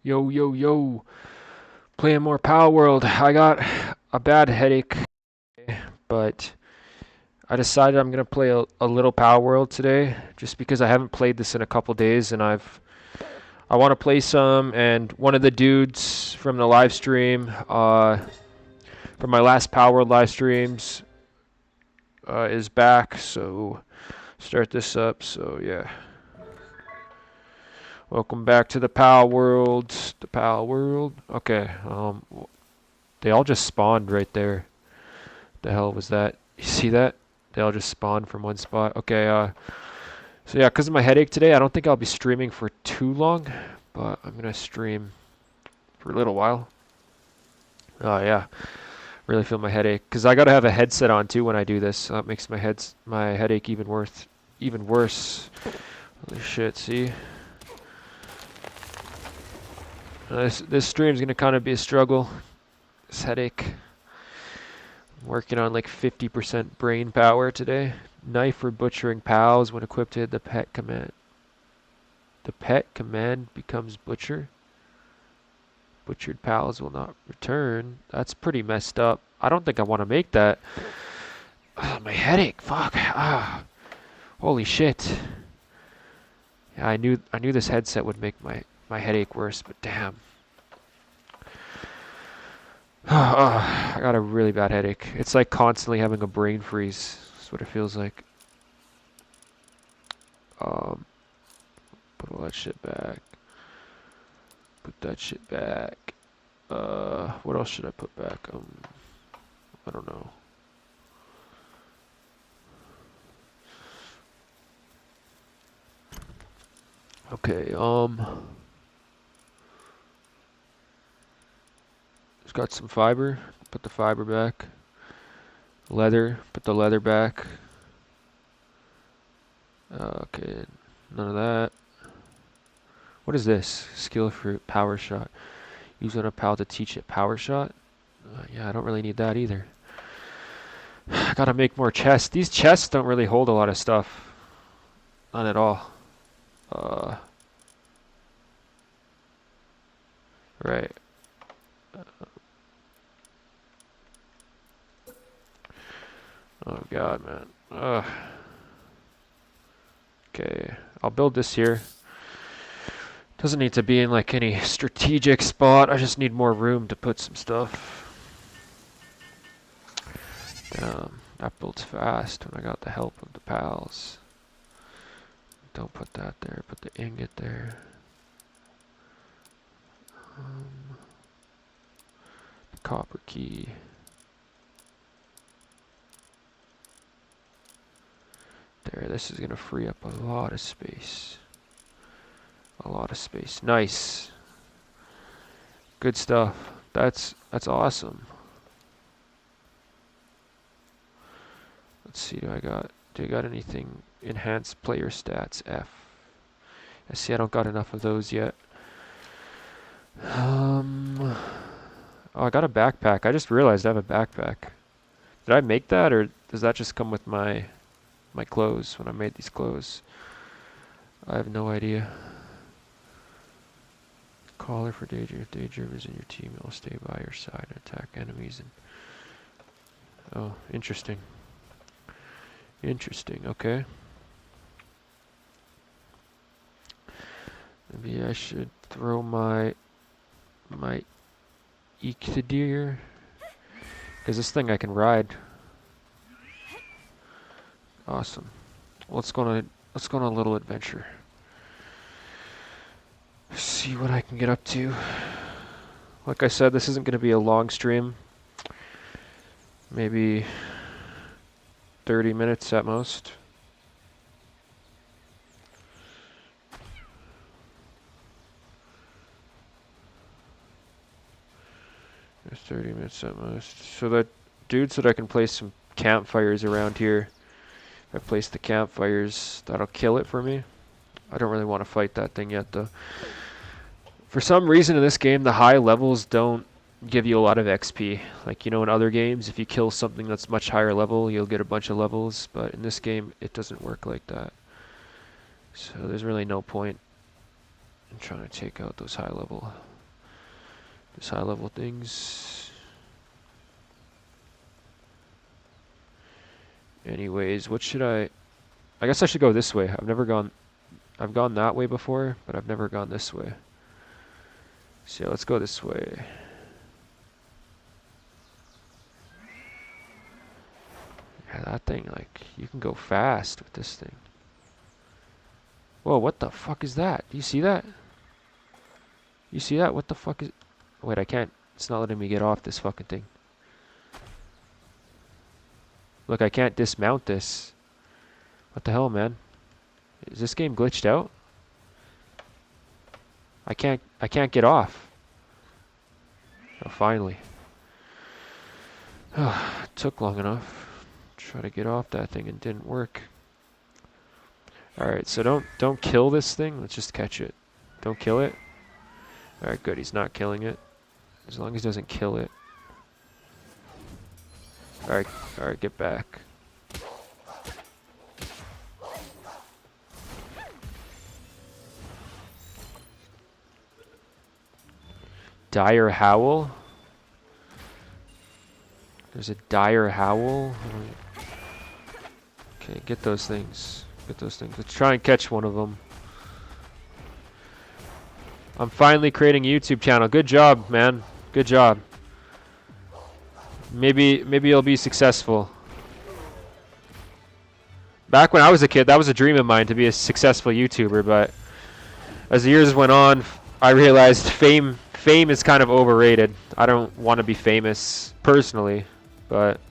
Yo, yo, yo. Playing more Palworld. I got a bad headache, but I decided I'm gonna play a little Palworld today, just because I haven't played this in a couple days, and I want to play some. And one of the dudes from the live stream, from my last Palworld live streams, is back. So start this up. So yeah, welcome back to the Palworld. The Palworld. Okay. They all just spawned right there. The hell was that? You see that? They all just spawned from one spot. Okay, so yeah, because of my headache today, I don't think I'll be streaming for too long, but I'm gonna stream for a little while. Oh yeah, really feel my headache, because I gotta have a headset on too when I do this, so that makes my headache even worse. Holy shit, see? This stream's gonna kind of be a struggle. This headache. Working on like 50% brain power today. Knife for butchering pals when equipped to the pet command. The pet command becomes butcher. Butchered pals will not return. That's pretty messed up. I don't think I want to make that. My headache. Fuck. Holy shit. Yeah, I knew this headset would make my headache worse, but damn. I got a really bad headache. It's like constantly having a brain freeze. That's what it feels like. Put all that shit back. Put that shit back. What else should I put back? I don't know. Okay, it's got some fiber. Put the fiber back. Leather. Put the leather back. Okay, none of that. What is this? Skill fruit, power shot. Use on a pal to teach it power shot. Yeah, I don't really need that either. I gotta make more chests. These chests don't really hold a lot of stuff. Not at all. Right. Oh god, man. Ugh. Okay, I'll build this here. Doesn't need to be in like any strategic spot. I just need more room to put some stuff. That builds fast when I got the help of the pals. Don't put that there. Put the ingot there. The copper key. There, this is gonna free up a lot of space. A lot of space. Nice. Good stuff. That's awesome. Let's see, do I got anything? Enhanced player stats F. I see I don't got enough of those yet. Oh, I got a backpack. I just realized I have a backpack. Did I make that, or does that just come with my clothes when I made these clothes? I have no idea. Caller for danger. If danger is in your team, it will stay by your side and attack enemies. Oh, interesting. Interesting. Okay. Maybe I should throw my Eekthedeer, because this thing I can ride. Awesome. Let's go on a little adventure. See what I can get up to. Like I said, this isn't going to be a long stream. Maybe 30 minutes at most. Just 30 minutes at most. So that dude said I can place some campfires around here. If I place the campfires, that'll kill it for me. I don't really want to fight that thing yet, though. For some reason in this game, the high levels don't give you a lot of XP. Like, you know, in other games, if you kill something that's much higher level, you'll get a bunch of levels. But in this game, it doesn't work like that. So there's really no point in trying to take out those high level Just high level things. Anyways, what should I guess I should go this way. I've gone that way before, but I've never gone this way. So yeah, let's go this way. Yeah, that thing, like, you can go fast with this thing. Whoa, what the fuck is that? Do you see that? You see that? What the fuck is... Wait, I can't. It's not letting me get off this fucking thing. Look, I can't dismount this. What the hell, man? Is this game glitched out? I can't get off. Oh, finally. It took long enough. Try to get off that thing and didn't work. Alright, so don't kill this thing. Let's just catch it. Don't kill it. Alright, good. He's not killing it. As long as he doesn't kill it. Alright, get back. Dire Howl? There's a Dire Howl? Okay, get those things. Get those things. Let's try and catch one of them. I'm finally creating a YouTube channel. Good job, man. Good job. Maybe you'll be successful. Back when I was a kid, that was a dream of mine to be a successful YouTuber, but as the years went on, I realized fame is kind of overrated. I don't want to be famous personally, but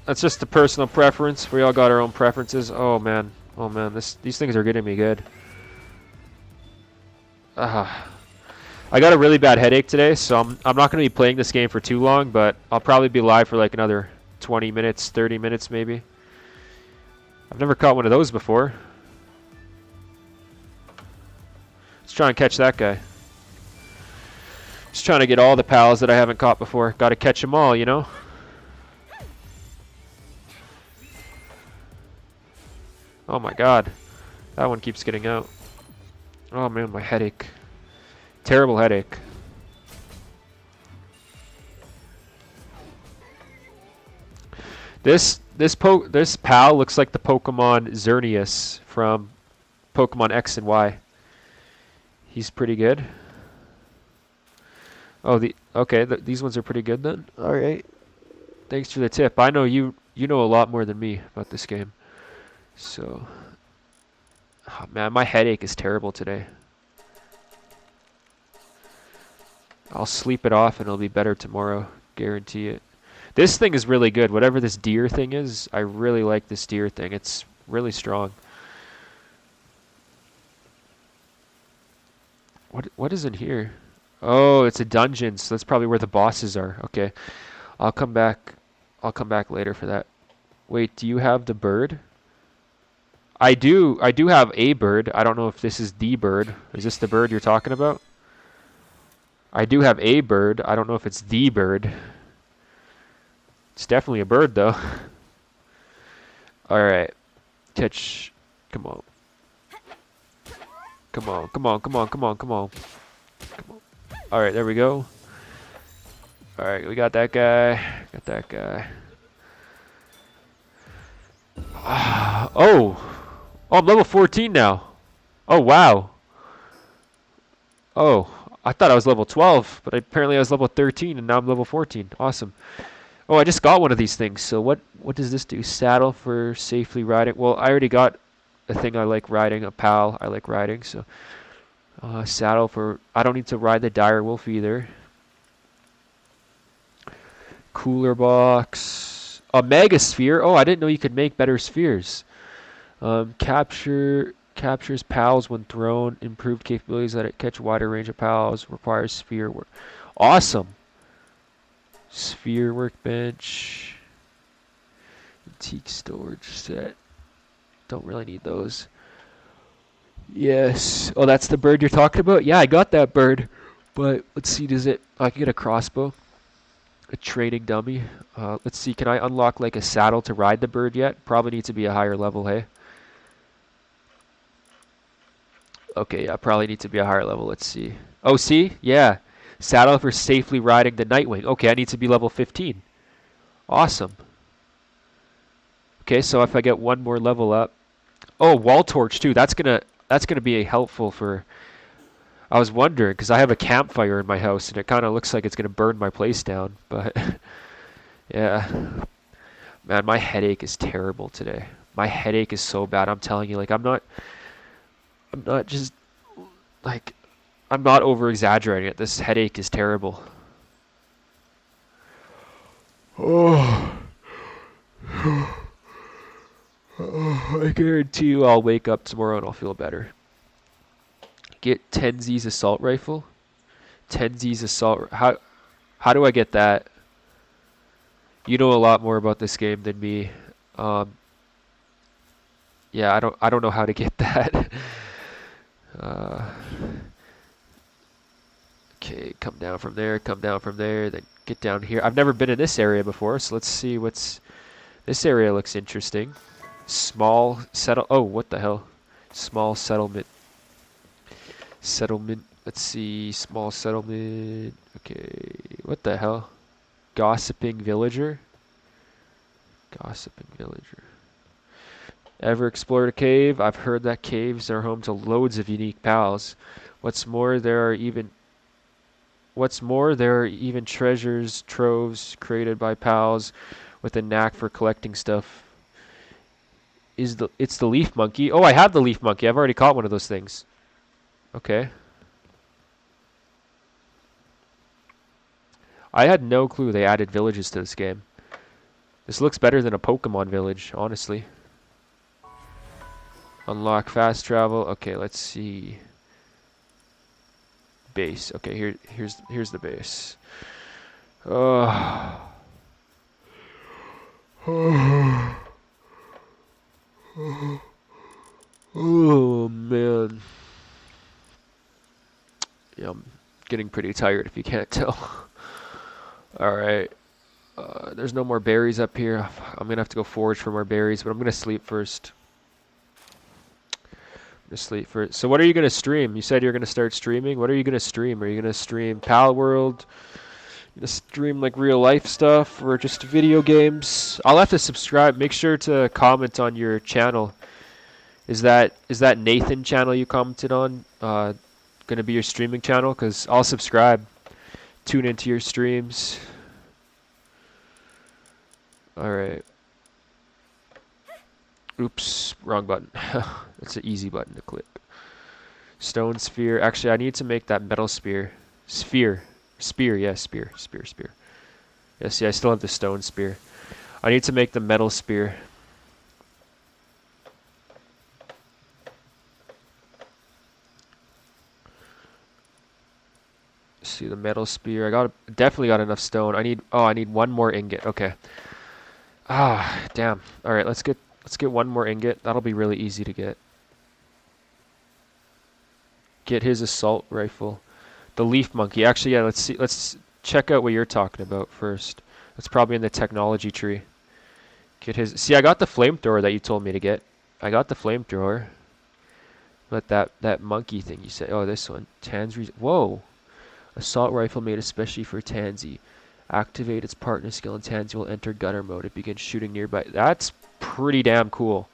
that's just a personal preference. We all got our own preferences. Oh man, these things are getting me good. I got a really bad headache today, so I'm not going to be playing this game for too long, but I'll probably be live for like another 20 minutes, 30 minutes maybe. I've never caught one of those before. Let's try and catch that guy. Just trying to get all the pals that I haven't caught before. Got to catch them all, you know? Oh my god. That one keeps getting out. Oh man, my headache. Terrible headache. This pal looks like the Pokemon Xerneas from Pokemon X and Y. He's pretty good. Oh, these ones are pretty good then. All right. Thanks for the tip. I know you know a lot more than me about this game. So, oh man, my headache is terrible today. I'll sleep it off and it'll be better tomorrow. Guarantee it. This thing is really good. Whatever this deer thing is, I really like this deer thing. It's really strong. What is in here? Oh, it's a dungeon, so that's probably where the bosses are. Okay. I'll come back later for that. Wait, do you have the bird? I do have a bird. I don't know if this is the bird. Is this the bird you're talking about? I do have a bird. I don't know if it's the bird. It's definitely a bird, though. Alright. Catch. Come on. Come on, come on, come on, come on, come on. Come on. Alright, there we go. Alright, we got that guy. Got that guy. Oh! Oh, I'm level 14 now. Oh, wow. Oh, I thought I was level 12, but apparently I was level 13, and now I'm level 14. Awesome. Oh, I just got one of these things. So what does this do? Saddle for safely riding. Well, I already got a thing I like riding, a pal I like riding. So saddle for... I don't need to ride the dire wolf either. Cooler box. A mega sphere. Oh, I didn't know you could make better spheres. Captures pals when thrown. Improved capabilities that it catch a wider range of pals. Requires sphere work. Awesome. Sphere workbench. Antique storage set. Don't really need those. Yes. Oh, that's the bird you're talking about? Yeah, I got that bird. But let's see, does it... I can get a crossbow. A training dummy. Let's see, can I unlock like a saddle to ride the bird yet? Probably needs to be a higher level, hey? Okay, yeah, probably need to be a higher level. Let's see. Oh, see? Yeah. Saddle for safely riding the Nightwing. Okay, I need to be level 15. Awesome. Okay, so if I get one more level up. Oh, wall torch too. That's gonna be helpful for. I was wondering because I have a campfire in my house and it kind of looks like it's gonna burn my place down. But yeah, man, my headache is terrible today. My headache is so bad. I'm telling you, like I'm not just like I'm not over exaggerating it. This headache is terrible. Oh. I guarantee you I'll wake up tomorrow and I'll feel better. Get Tenzi's assault rifle. Tenzi's assault. How do I get that? You know a lot more about this game than me. Yeah, I don't know how to get that. Okay, come down from there, then get down here. I've never been in this area before, so let's see what's. This area looks interesting. Small settle. Oh, what the hell? Small settlement. Settlement. Let's see. Small settlement. Okay. What the hell? Gossiping villager. Gossiping villager. Ever explored a cave? I've heard that caves are home to loads of unique pals. What's more, there are even treasures troves created by pals with a knack for collecting stuff. It's the leaf monkey. Oh, I have the leaf monkey. I've already caught one of those things. Okay. I had no clue they added villages to this game. This looks better than a Pokemon village, honestly. Unlock fast travel. Okay, let's see. Base. Okay, here's the base. Oh. Oh man. Yeah, I'm getting pretty tired if you can't tell. Alright. There's no more berries up here. I'm gonna have to go forage for more berries, but I'm gonna sleep first. So what are you gonna stream? You said you're gonna start streaming. What are you gonna stream? Are you gonna stream Palworld? You gonna stream like real life stuff or just video games? I'll have to subscribe. Make sure to comment on your channel. Is that Nathan channel you commented on gonna be your streaming channel? Cause I'll subscribe. Tune into your streams. All right. Oops, wrong button. That's an easy button to click. Stone sphere. Actually, I need to make that metal spear. Spear. Yeah, spear. Yeah, see, I still have the stone spear. I need to make the metal spear. See the metal spear. Definitely got enough stone. I need one more ingot. Okay. Ah, damn. All right, let's get one more ingot. That'll be really easy to get. Get his assault rifle. The leaf monkey. Actually, yeah, let's check out what you're talking about first. That's probably in the technology tree. Get his. See, I got the flamethrower that you told me to get. I got the flamethrower. But that monkey thing you said. Oh, this one. Tanzi's. Whoa. Assault rifle made especially for Tanzi. Activate its partner skill and Tanzi will enter gunner mode. It begins shooting nearby. That's pretty damn cool.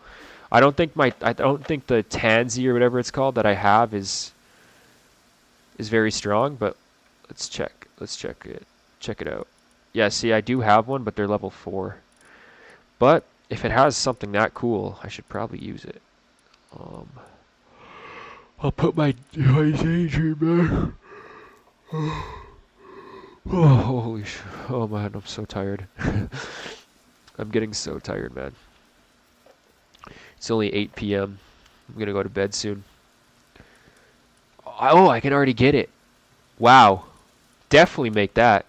I don't think the Tanzi or whatever it's called that I have is very strong, but let's check it out. Yeah, see, I do have one, but they're level 4. But if it has something that cool, I should probably use it. I'll put my daydream back. Oh, holy sh! Oh man, I'm so tired. I'm getting so tired, man. It's only 8 p.m. I'm gonna go to bed soon. Oh, I can already get it. Wow. Definitely make that.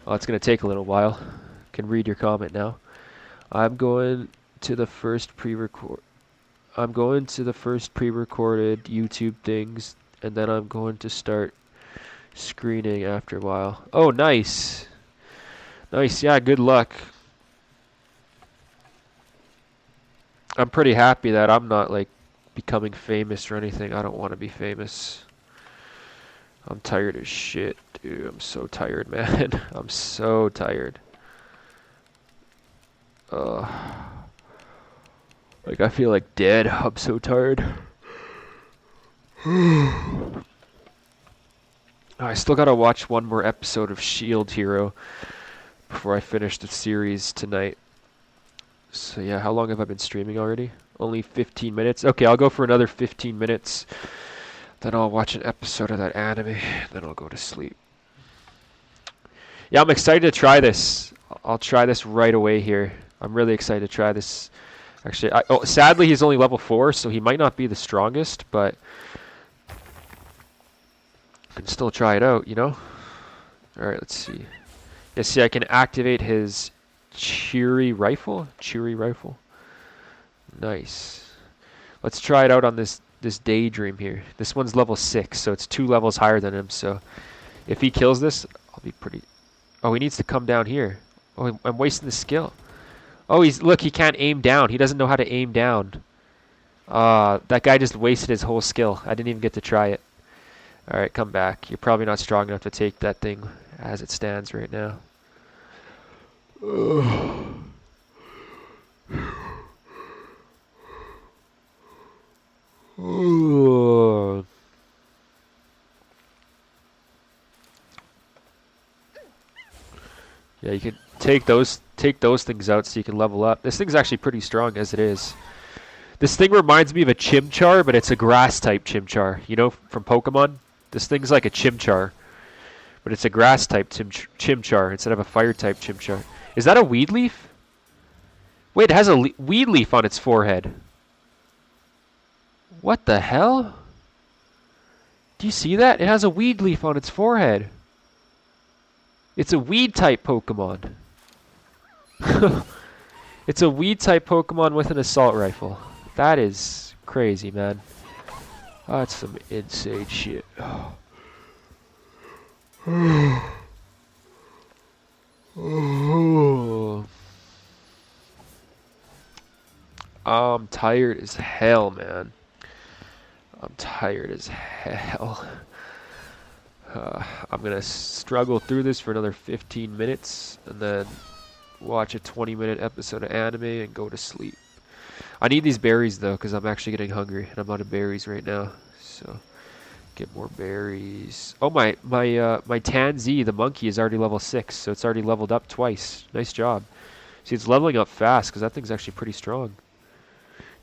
Oh, it's gonna take a little while. Can read your comment now. I'm going to the first pre-recorded YouTube things, and then I'm going to start screening after a while. Oh, nice. Nice, yeah, good luck. I'm pretty happy that I'm not like becoming famous or anything. I don't want to be famous. I'm tired as shit, dude. I'm so tired, man. I'm so tired. Like, I feel like dead. I'm so tired. I still gotta watch one more episode of Shield Hero before I finish the series tonight. So yeah, how long have I been streaming already? Only 15 minutes? Okay, I'll go for another 15 minutes. Then I'll watch an episode of that anime. Then I'll go to sleep. Yeah, I'm excited to try this. I'll try this right away here. I'm really excited to try this. Actually, sadly he's only level 4, so he might not be the strongest, but I can still try it out, you know? Alright, let's see. Yeah, see, I can activate his Cheery rifle. Nice. Let's try it out on this Daydream here. This one's level 6, so it's 2 levels higher than him, so if he kills this, I'll be pretty... Oh, he needs to come down here. Oh, I'm wasting the skill. Oh, look, he can't aim down. He doesn't know how to aim down. That guy just wasted his whole skill. I didn't even get to try it. Alright, come back. You're probably not strong enough to take that thing as it stands right now. Yeah, you can take those things out so you can level up. This thing's actually pretty strong as it is. This thing reminds me of a Chimchar, but it's a grass type Chimchar. You know, from Pokemon? This thing's like a Chimchar, but it's a grass type Chimchar instead of a fire type Chimchar. Is that a weed leaf? Wait, it has a weed leaf on its forehead. What the hell? Do you see that? It has a weed leaf on its forehead. It's a weed type Pokemon. It's a weed type Pokemon with an assault rifle. That is crazy, man. That's some insane shit. I'm tired as hell, man. I'm tired as hell. I'm gonna struggle through this for another 15 minutes and then watch a 20-minute episode of anime and go to sleep. I need these berries though, because I'm actually getting hungry and I'm out of berries right now. So get more berries. Oh, my Tansy, the monkey, is already level 6, so it's already leveled up twice. Nice job. See, it's leveling up fast because that thing's actually pretty strong.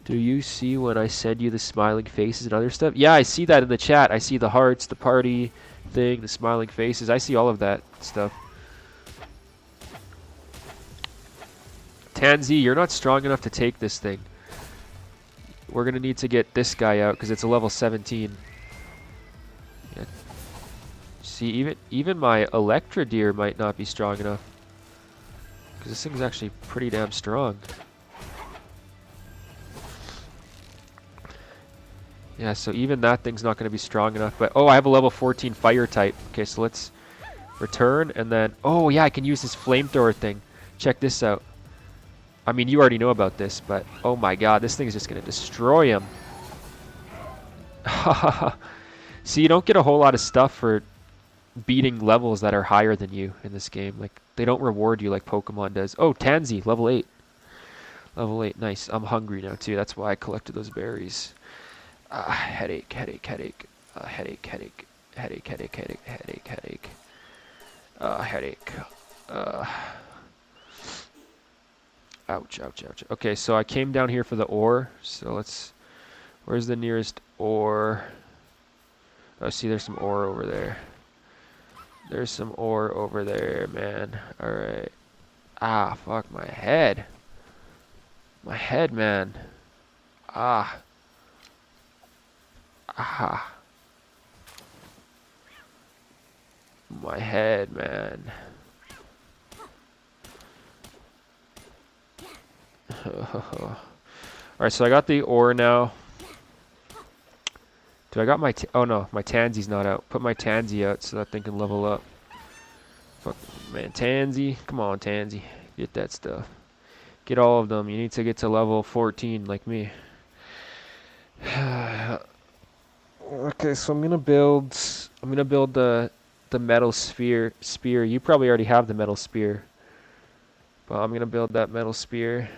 Do you see when I send you the smiling faces and other stuff? Yeah, I see that in the chat. I see the hearts, the party thing, the smiling faces. I see all of that stuff. Tansy, you're not strong enough to take this thing. We're going to need to get this guy out because it's a level 17. Yeah. See, even my Electra Deer might not be strong enough. Because this thing's actually pretty damn strong. Yeah, so even that thing's not going to be strong enough. But, oh, I have a level 14 fire type. Okay, so let's return and then... Oh, yeah, I can use this flamethrower thing. Check this out. I mean, you already know about this, but... Oh, my God, this thing is just going to destroy him. See, you don't get a whole lot of stuff for beating levels that are higher than you in this game. Like, they don't reward you like Pokemon does. Oh, Tansy, level 8. Level 8, nice. I'm hungry now, too. That's why I collected those berries. Headache. Headache. Ouch. Okay, so I came down here for the ore. So let's... Where's the nearest ore? Oh, see, there's some ore over there. There's some ore over there, man. Alright. Ah, fuck, my head. My head, man. Ah. Aha. My head, man. Alright, so I got the ore now. Do I got my... Oh no, my Tansy's not out. Put my Tansy out so that thing can level up. Fuck, man, Tansy. Come on, Tansy. Get that stuff. Get all of them. You need to get to level 14 like me. Okay, so I'm gonna build the metal spear. You probably already have the metal spear, but I'm gonna build that metal spear.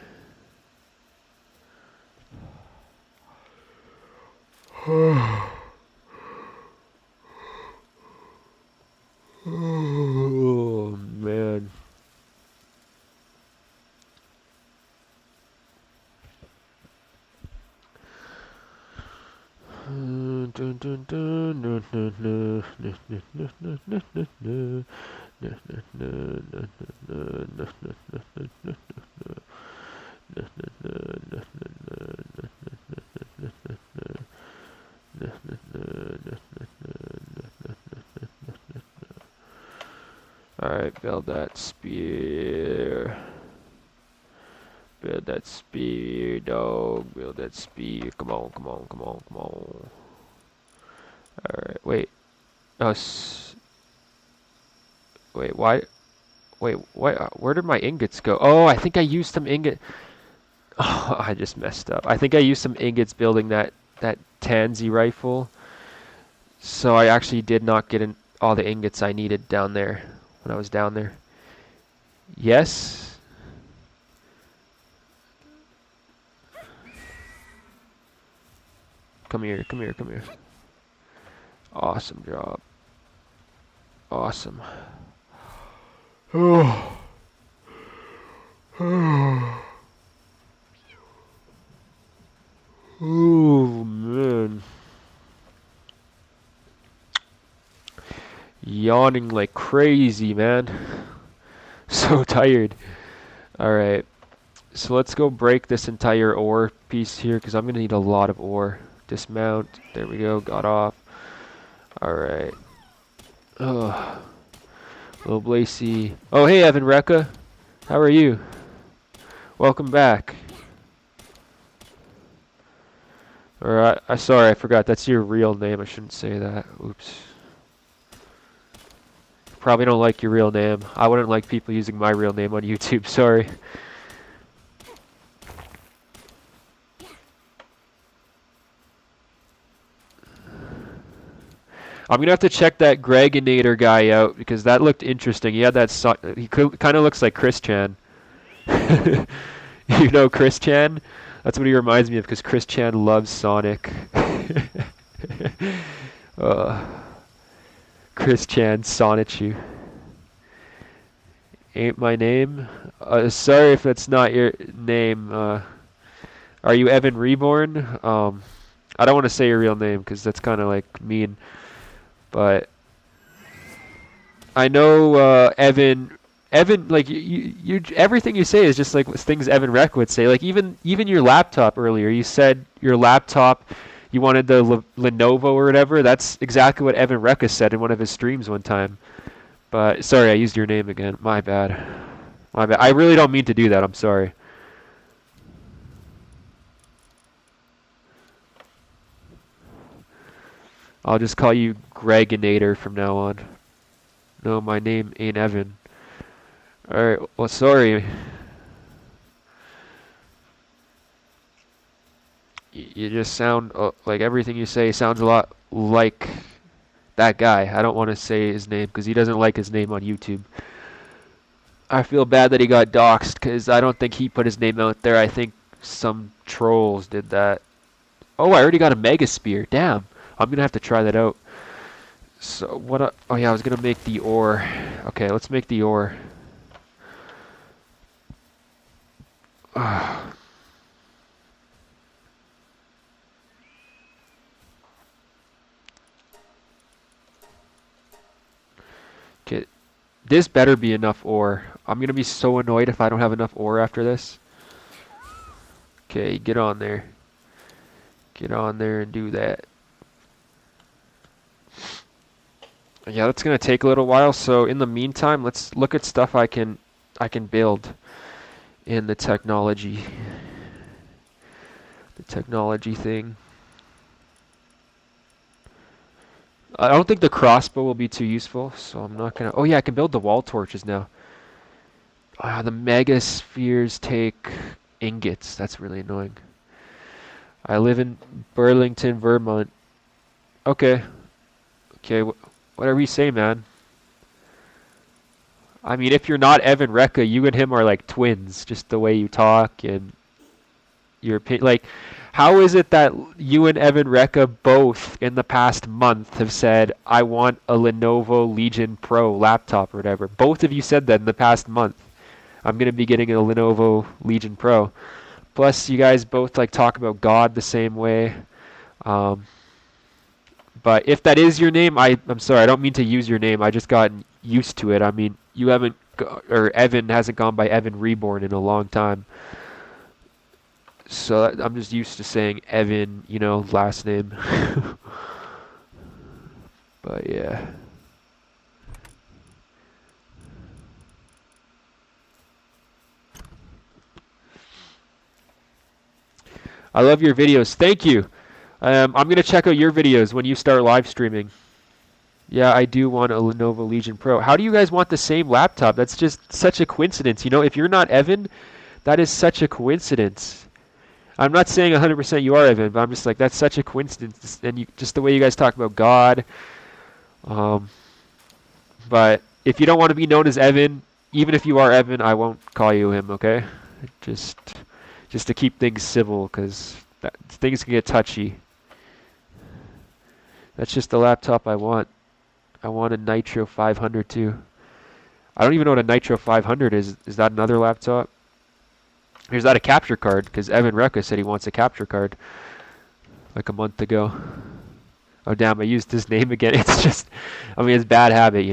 Oh man. Alright, build that spear. Build that spear, dog. Build that spear. Come on, come on, come on, come on. Alright, wait. Oh, wait, why? Wait, what? Where did my ingots go? Oh, I think I used some ingot. Oh, I just messed up. I think I used some ingots building that Tansy rifle. So I actually did not get in all the ingots I needed down there when I was down there. Yes. Come here, come here, come here. Awesome job. Awesome. Oh. Oh man. Yawning like crazy, man. So tired. Alright. So let's go break this entire ore piece here because I'm going to need a lot of ore. Dismount. There we go. Got off. Alright. Oh. Lil Blaisy. Oh, hey, Evan Rekka. How are you? Welcome back. Alright. Sorry, I forgot. That's your real name. I shouldn't say that. Oops. Probably don't like your real name. I wouldn't like people using my real name on YouTube. Sorry. I'm gonna have to check that Gregonator guy out because that looked interesting. He had that he kind of looks like Chris Chan. You know Chris Chan? That's what he reminds me of because Chris Chan loves Sonic. uh, Chris Chan Sonichu. Ain't my name. Sorry if that's not your name. Are you Evan Reborn? I don't want to say your real name because that's kind of like mean. But I know Evan. Evan, like you, everything you say is just like things Evan Reck would say. Like even your laptop earlier, you said your laptop, you wanted the Lenovo or whatever. That's exactly what Evan Reck said in one of his streams one time. But sorry, I used your name again. My bad. My bad. I really don't mean to do that. I'm sorry. I'll just call you Gregonator from now on. No, my name ain't Evan. Alright, well, sorry. You just sound like everything you say sounds a lot like that guy. I don't want to say his name because he doesn't like his name on YouTube. I feel bad that he got doxxed because I don't think he put his name out there. I think some trolls did that. Oh, I already got a Mega Spear. Damn. I'm going to have to try that out. So, what? Oh, yeah, I was going to make the ore. Okay, let's make the ore. Okay, this better be enough ore. I'm going to be so annoyed if I don't have enough ore after this. Okay, get on there. Get on there and do that. Yeah, that's gonna take a little while. So in the meantime, let's look at stuff I can build in the technology thing. I don't think the crossbow will be too useful, so I'm not gonna. Oh yeah, I can build the wall torches now. The mega spheres take ingots. That's really annoying. I live in Burlington, Vermont. Okay. Okay. Whatever you say, man. I mean, if you're not Evan Recca, you and him are like twins, just the way you talk and your opinion. Like, how is it that you and Evan Recca both in the past month have said, I want a Lenovo Legion Pro laptop or whatever? Both of you said that in the past month. I'm going to be getting a Lenovo Legion Pro. Plus, you guys both like talk about God the same way. Um, but if that is your name, I'm sorry, I don't mean to use your name. I just gotten used to it. I mean, you haven't, or Evan hasn't gone by Evan Reborn in a long time. So I'm just used to saying Evan, last name. But yeah. I love your videos. Thank you. I'm going to check out your videos when you start live streaming. Yeah, I do want a Lenovo Legion Pro. How do you guys want the same laptop? That's just such a coincidence. If you're not Evan, that is such a coincidence. I'm not saying 100% you are Evan, but I'm just like, that's such a coincidence. And just the way you guys talk about God. But if you don't want to be known as Evan, even if you are Evan, I won't call you him, okay? Just to keep things civil, because things can get touchy. That's just the laptop I want. I want a Nitro 500 too. I don't even know what a Nitro 500 is. Is that another laptop? Or is that a capture card? Because Evan Recca said he wants a capture card like a month ago. Oh damn, I used his name again. It's just, it's bad habit, I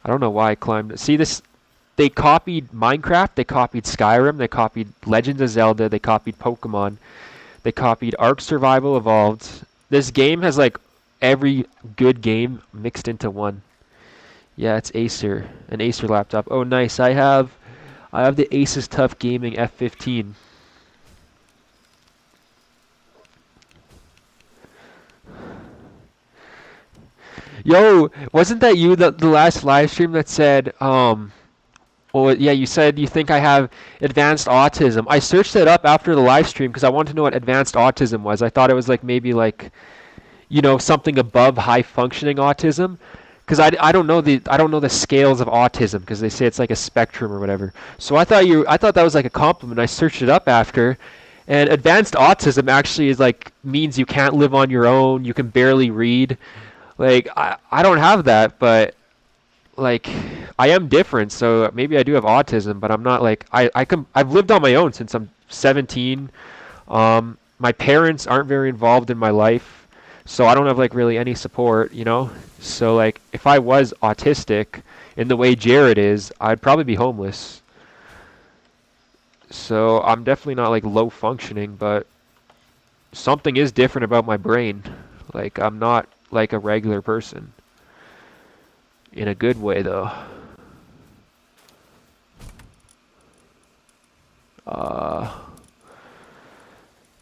don't know why I climbed. See this? They copied Minecraft, they copied Skyrim, they copied Legends of Zelda, they copied Pokemon, they copied Ark Survival Evolved. This game has like every good game mixed into one. Yeah, it's Acer, an Acer laptop. Oh, nice. I have the Asus Tough Gaming F15. Yo, wasn't that you the last live stream that said well, yeah, you said you think I have advanced autism. I searched it up after the live stream because I wanted to know what advanced autism was. I thought it was like maybe like, something above high functioning autism, because I don't know the scales of autism, because they say it's like a spectrum or whatever. So I thought that was like a compliment. I searched it up after, and advanced autism actually is like means you can't live on your own. You can barely read. Like I don't have that, but like I am different, so maybe I do have autism, but I'm not like I've lived on my own since I'm 17. My parents aren't very involved in my life, so I don't have like really any support, So like if I was autistic in the way Jared is, I'd probably be homeless. So I'm definitely not like low functioning, but something is different about my brain. Like I'm not like a regular person. In a good way, though.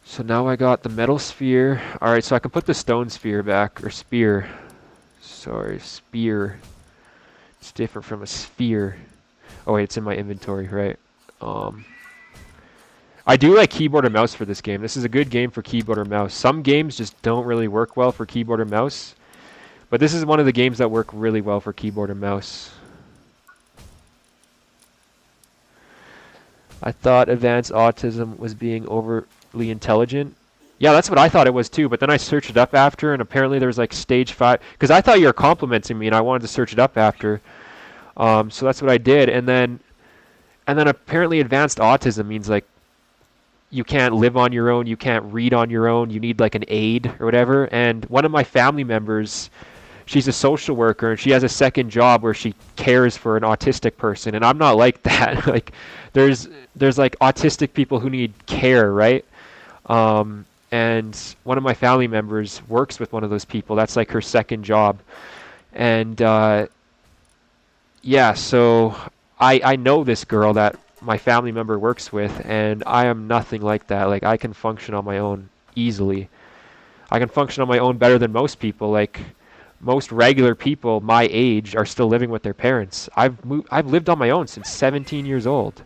So now I got the metal sphere. Alright, so I can put the stone sphere back, or spear. Sorry, spear. It's different from a sphere. Oh wait, it's in my inventory, right? I do like keyboard and mouse for this game. This is a good game for keyboard or mouse. Some games just don't really work well for keyboard or mouse. But this is one of the games that work really well for keyboard and mouse. I thought advanced autism was being overly intelligent. Yeah, that's what I thought it was too, but then I searched it up after, and apparently there was like stage 5. Because I thought you were complimenting me, and I wanted to search it up after. So that's what I did, and then apparently advanced autism means like you can't live on your own, you can't read on your own, you need like an aid or whatever. And one of my family members, she's a social worker, and she has a second job where she cares for an autistic person, and I'm not like that. Like there's like autistic people who need care, right? And one of my family members works with one of those people. That's like her second job. And yeah, so I know this girl that my family member works with, and I am nothing like that. Like I can function on my own easily. I can function on my own better than most people. Like most regular people my age are still living with their parents. I've lived on my own since 17 years old.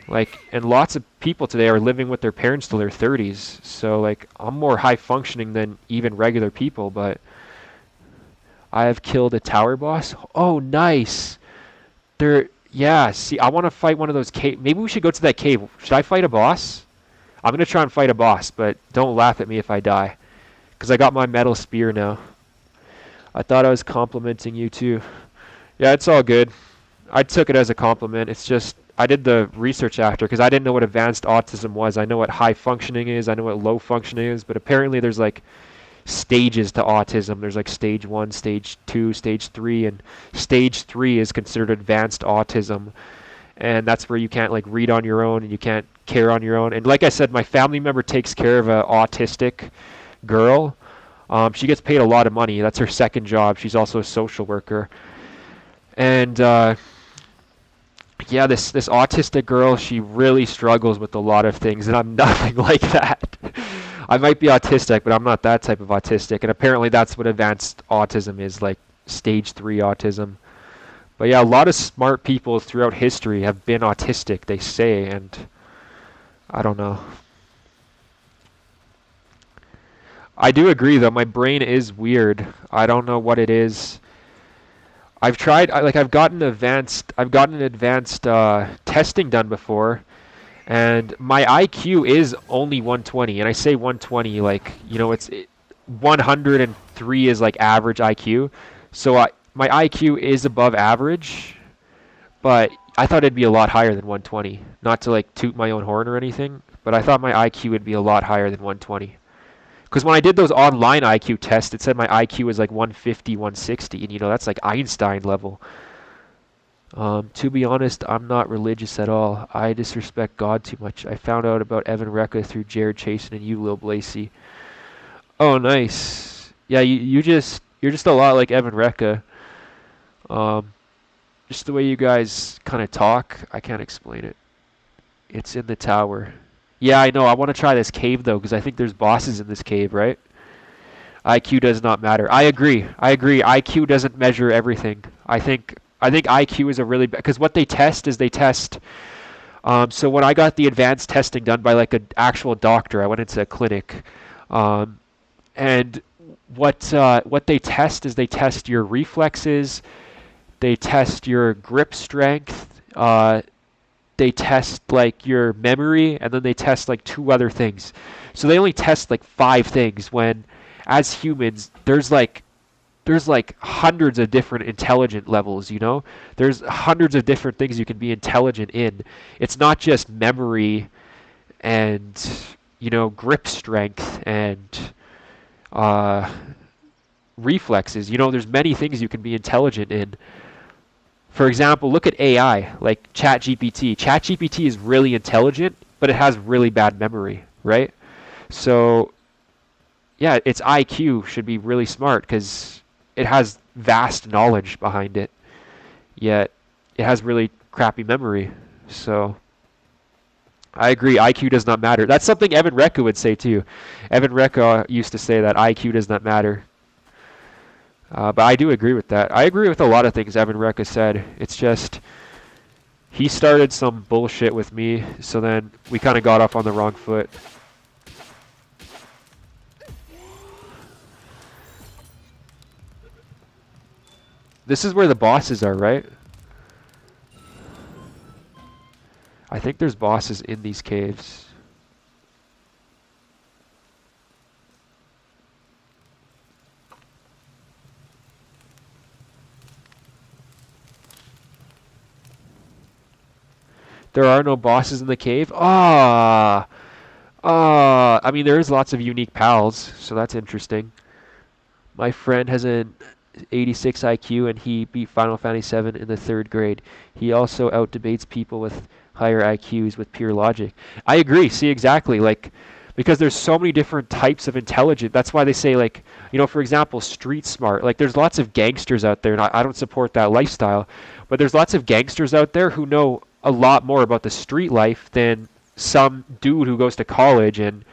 Like, and lots of people today are living with their parents till their 30s. So like, I'm more high functioning than even regular people, but I have killed a tower boss. Oh, nice. Yeah, see, I want to fight one of those cave. Maybe we should go to that cave. Should I fight a boss? I'm going to try and fight a boss, but don't laugh at me if I die. Because I got my metal spear now. I thought I was complimenting you too. Yeah, it's all good. I took it as a compliment. It's just, I did the research after because I didn't know what advanced autism was. I know what high functioning is. I know what low functioning is. But apparently there's like stages to autism. There's like stage 1, stage 2, stage 3, and stage 3 is considered advanced autism. And that's where you can't like read on your own and you can't care on your own. And like I said, my family member takes care of an autistic girl. She gets paid a lot of money. That's her second job. She's also a social worker. And yeah, this autistic girl, she really struggles with a lot of things, and I'm nothing like that. I might be autistic, but I'm not that type of autistic. And apparently that's what advanced autism is, like stage 3 autism. But yeah, a lot of smart people throughout history have been autistic, they say, and I don't know. I do agree, though. My brain is weird. I don't know what it is. I've tried, I've gotten advanced testing done before, and my IQ is only 120, and I say 120 like, you know, 103 is like average IQ, so my IQ is above average, but I thought it'd be a lot higher than 120. Not to like toot my own horn or anything, but I thought my IQ would be a lot higher than 120. Because when I did those online IQ tests, it said my IQ was like 150, 160, and you know, that's like Einstein level. To be honest, I'm not religious at all. I disrespect God too much. I found out about Evan Recca through Jared Chasen and you, Lil Blaisy. Oh, nice. Yeah, you're just a lot like Evan Recca. Just the way you guys kind of talk, I can't explain it. It's in the tower. Yeah, I know. I want to try this cave though, because I think there's bosses in this cave, right? IQ does not matter. I agree. IQ doesn't measure everything. I think IQ is a really bad, because what they test is so when I got the advanced testing done by like an actual doctor, I went into a clinic, and what they test is they test your reflexes, they test your grip strength, they test like your memory, and then they test like 2 other things. So they only test like 5 things when, as humans, there's like hundreds of different intelligent levels, you know? There's hundreds of different things you can be intelligent in. It's not just memory and, you know, grip strength and reflexes. You know, there's many things you can be intelligent in. For example, look at AI, like ChatGPT. ChatGPT is really intelligent, but it has really bad memory, right? So, yeah, its IQ should be really smart because it has vast knowledge behind it, yet it has really crappy memory. So, I agree, IQ does not matter. That's something Evan Recca would say too. Evan Recca used to say that IQ does not matter. But I do agree with that. I agree with a lot of things Evan Recca said. It's just, he started some bullshit with me, so then we kind of got off on the wrong foot. This is where the bosses are, right? I think there's bosses in these caves. There are no bosses in the cave? I mean, there is lots of unique pals, so that's interesting. My friend has an 86 IQ and he beat Final Fantasy VII in the 3rd grade. He also outdebates people with higher IQs with pure logic. I agree. See, exactly. Like, because there's so many different types of intelligence. That's why they say, like, you know, for example, street smart. Like, there's lots of gangsters out there, and I don't support that lifestyle, but there's lots of gangsters out there who know a lot more about the street life than some dude who goes to college and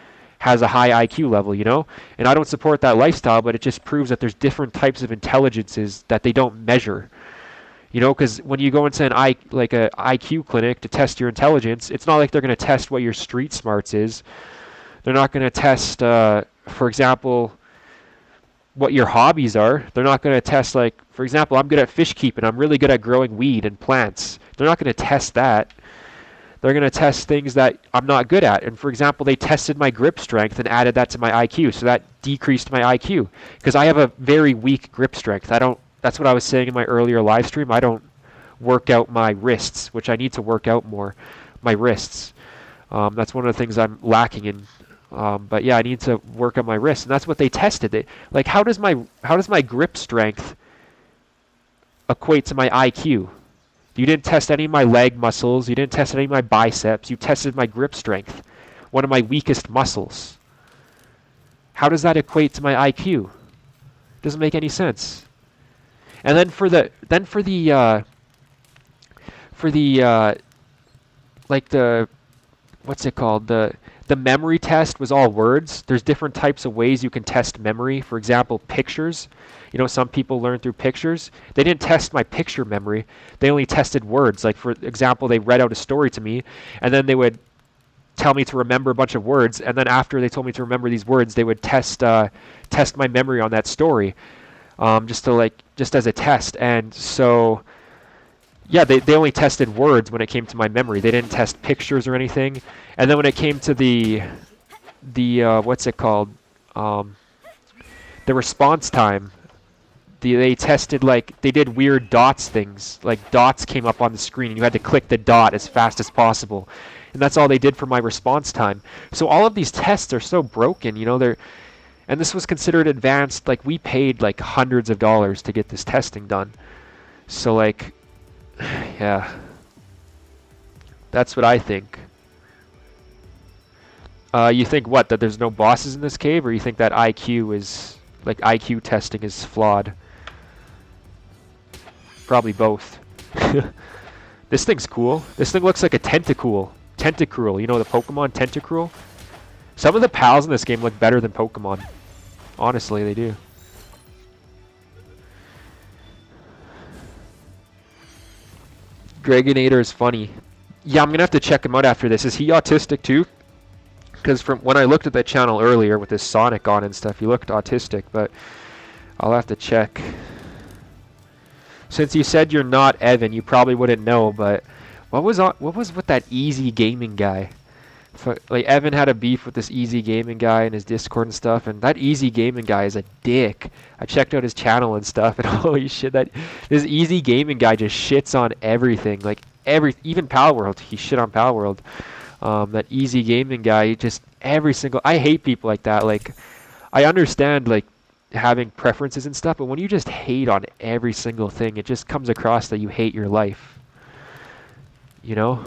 has a high IQ level, you know? And I don't support that lifestyle, but it just proves that there's different types of intelligences that they don't measure. You know, because when you go into an like a IQ clinic to test your intelligence, it's not like they're going to test what your street smarts is. They're not going to test, for example, what your hobbies are. They're not going to test, like, for example, I'm good at fish keeping. I'm really good at growing weed and plants. They're not going to test that. They're going to test things that I'm not good at. And for example, they tested my grip strength and added that to my IQ. So that decreased my IQ because I have a very weak grip strength. That's what I was saying in my earlier live stream. I don't work out my wrists, which I need to work out more. My wrists. That's one of the things I'm lacking in. But yeah, I need to work on my wrists, and that's what they tested. Like, how does my grip strength equate to my IQ? You didn't test any of my leg muscles. You didn't test any of my biceps. You tested my grip strength, one of my weakest muscles. How does that equate to my IQ? Doesn't make any sense. And then for the like the what's it called, the memory test was all words. There's different types of ways you can test memory. For example, pictures. You know, some people learn through pictures. They didn't test my picture memory. They only tested words. Like, for example, they read out a story to me, and then they would tell me to remember a bunch of words, and then after they told me to remember these words, they would test my memory on that story, just as a test. And so, yeah, they only tested words when it came to my memory. They didn't test pictures or anything. And then when it came to the what's it called, the response time, they tested, like, they did weird dots things. Like, dots came up on the screen, and you had to click the dot as fast as possible. And that's all they did for my response time. So all of these tests are so broken, you know. And this was considered advanced. Like, we paid, like, hundreds of dollars to get this testing done. So, like, yeah. That's what I think. You think what? That there's no bosses in this cave? Or you think that IQ testing is flawed? Probably both. This thing's cool. This thing looks like a Tentacruel. You know the Pokemon Tentacruel? Some of the pals in this game look better than Pokemon. Honestly, they do. Gregonator is funny. Yeah, I'm going to have to check him out after this. Is he autistic too? Because from when I looked at that channel earlier with his Sonic on and stuff, he looked autistic, but I'll have to check. Since you said you're not Evan, you probably wouldn't know, but what was with that Easy Gaming guy? Like, Evan had a beef with this Easy Gaming guy in his Discord and stuff, and that Easy Gaming guy is a dick. I checked out his channel and stuff, and holy shit, this Easy Gaming guy just shits on everything. Like, even Palworld, he shit on Palworld. That Easy Gaming guy, just I hate people like that. Like, I understand, like, having preferences and stuff, but when you just hate on every single thing, it just comes across that you hate your life. You know?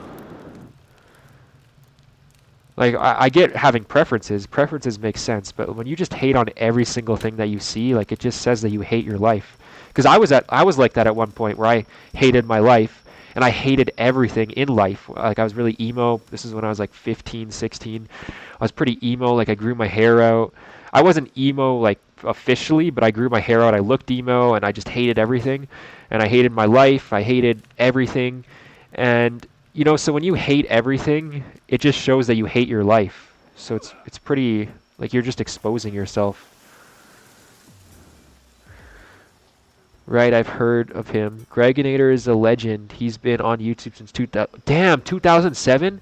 Like, I get having preferences. Preferences make sense, but when you just hate on every single thing that you see, like, it just says that you hate your life. Because I was like that at one point, where I hated my life, and I hated everything in life. Like, I was really emo. This is when I was like 15, 16. I was pretty emo. Like, I grew my hair out. I wasn't emo, like, officially, but I grew my hair out. I looked emo, and I just hated everything. And I hated my life. I hated everything. And, you know, so when you hate everything, it just shows that you hate your life. So it's pretty, like, you're just exposing yourself. Right, I've heard of him. Gregonator is a legend. He's been on YouTube since 2007?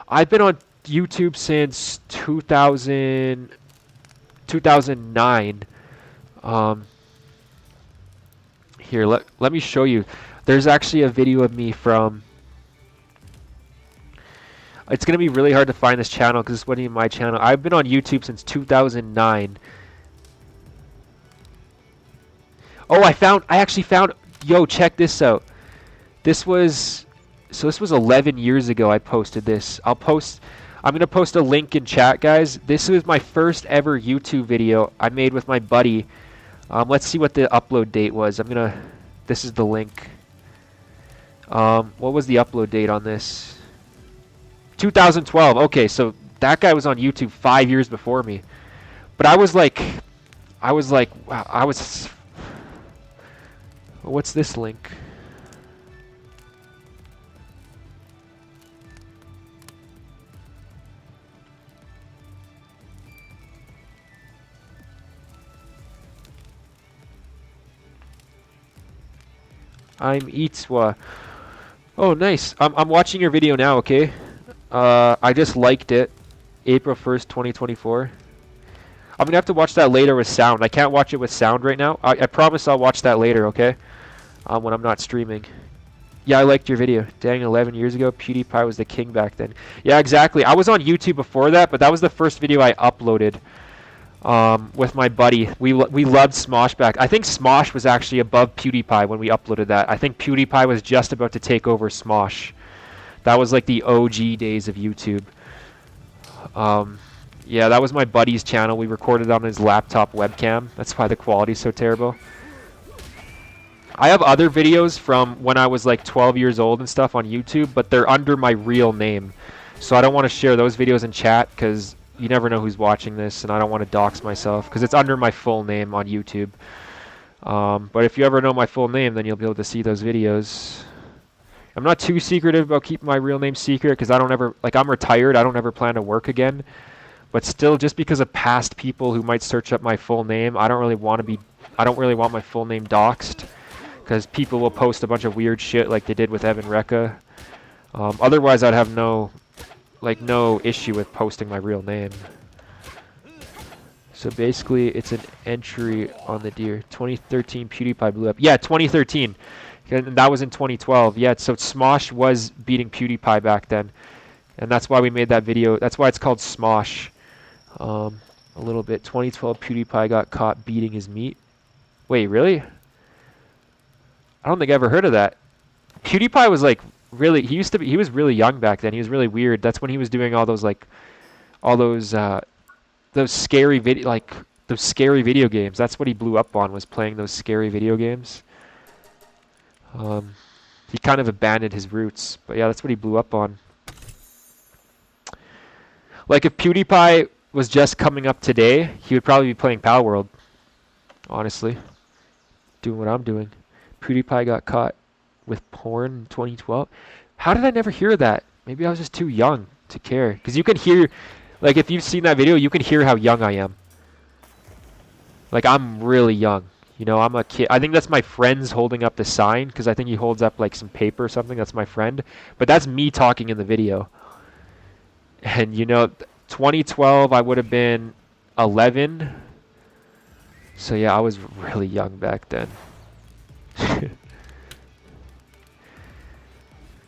I've been on YouTube since 2009. Here, let me show you. There's actually a video of me from... It's going to be really hard to find this channel because it's wasn't my channel. I've been on YouTube since 2009. Oh, I actually found, yo, check this out. This was 11 years ago I posted this. I'm going to post a link in chat, guys. This was my first ever YouTube video I made with my buddy. Let's see what the upload date was. This is the link. What was the upload date on this? 2012. Okay, so That guy was on YouTube 5 years before me. But I was like, wow, what's this link? I'm Itswa. Oh, nice. I'm watching your video now, okay? I just liked it. April 1st, 2024. I'm gonna have to watch that later with sound. I can't watch it with sound right now. I promise I'll watch that later, okay? When I'm not streaming. Yeah, I liked your video. Dang, 11 years ago, PewDiePie was the king back then. Yeah, exactly. I was on YouTube before that, but that was the first video I uploaded with my buddy. We loved Smosh back. I think Smosh was actually above PewDiePie when we uploaded that. I think PewDiePie was just about to take over Smosh. That was like the OG days of YouTube. Yeah, that was my buddy's channel. We recorded on his laptop webcam. That's why the quality's so terrible. I have other videos from when I was like 12 years old and stuff on YouTube, but they're under my real name. So I don't want to share those videos in chat because you never know who's watching this, and I don't want to dox myself because it's under my full name on YouTube. But if you ever know my full name, then you'll be able to see those videos. I'm not too secretive about keeping my real name secret because I don't ever, like, I'm retired. I don't ever plan to work again. But still, just because of past people who might search up my full name, I don't really want my full name doxed. Because people will post a bunch of weird shit like they did with Evan Recca. Otherwise, I'd have no issue with posting my real name. So basically, it's an entry on the deer. 2013 PewDiePie blew up. Yeah, 2013. And that was in 2012. Yeah, so Smosh was beating PewDiePie back then. And that's why we made that video. That's why it's called Smosh. A little bit. 2012 PewDiePie got caught beating his meat. Wait, really? I don't think I ever heard of that. PewDiePie was like really, he was really young back then. He was really weird. That's when he was doing all those scary video games. That's what he blew up on, was playing those scary video games. He kind of abandoned his roots, but yeah, that's what he blew up on. Like if PewDiePie was just coming up today, he would probably be playing Palworld. Honestly, doing what I'm doing. PewDiePie got caught with porn in 2012. How did I never hear that? Maybe I was just too young to care. Because you can hear, like if you've seen that video, you can hear how young I am. Like I'm really young. You know, I'm a kid. I think that's my friend's holding up the sign because I think he holds up like some paper or something. That's my friend. But that's me talking in the video. And you know, 2012 I would have been 11. So yeah, I was really young back then.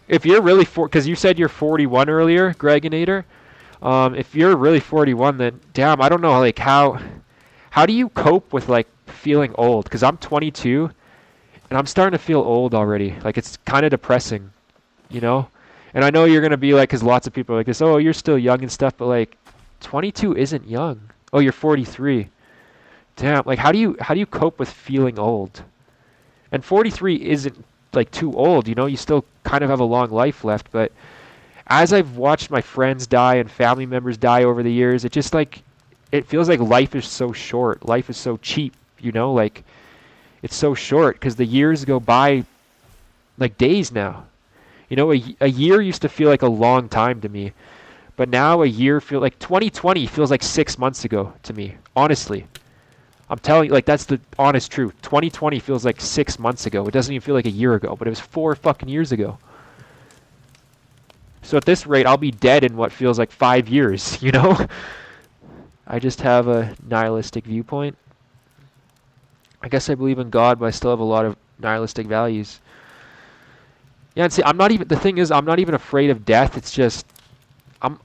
If you're really because you said you're 41 earlier, Gregonator. If you're really 41, then damn, I don't know, like how do you cope with like feeling old? Because I'm 22, and I'm starting to feel old already. Like it's kind of depressing, you know. And I know you're gonna be like, because lots of people are like this. Oh, you're still young and stuff, but like, 22 isn't young. Oh, you're 43. Damn, like how do you cope with feeling old? And 43 isn't like too old, you know, you still kind of have a long life left, but as I've watched my friends die and family members die over the years, it just like, it feels like life is so short. Life is so cheap, you know, like it's so short because the years go by like days now. You know, a year used to feel like a long time to me, but now a year feel like 2020 feels like 6 months ago to me, honestly. I'm telling you, like, that's the honest truth. 2020 feels like 6 months ago. It doesn't even feel like a year ago, but it was 4 fucking years ago. So at this rate, I'll be dead in what feels like 5 years, you know? I just have a nihilistic viewpoint. I guess I believe in God, but I still have a lot of nihilistic values. Yeah, and see, the thing is, I'm not even afraid of death. It's just,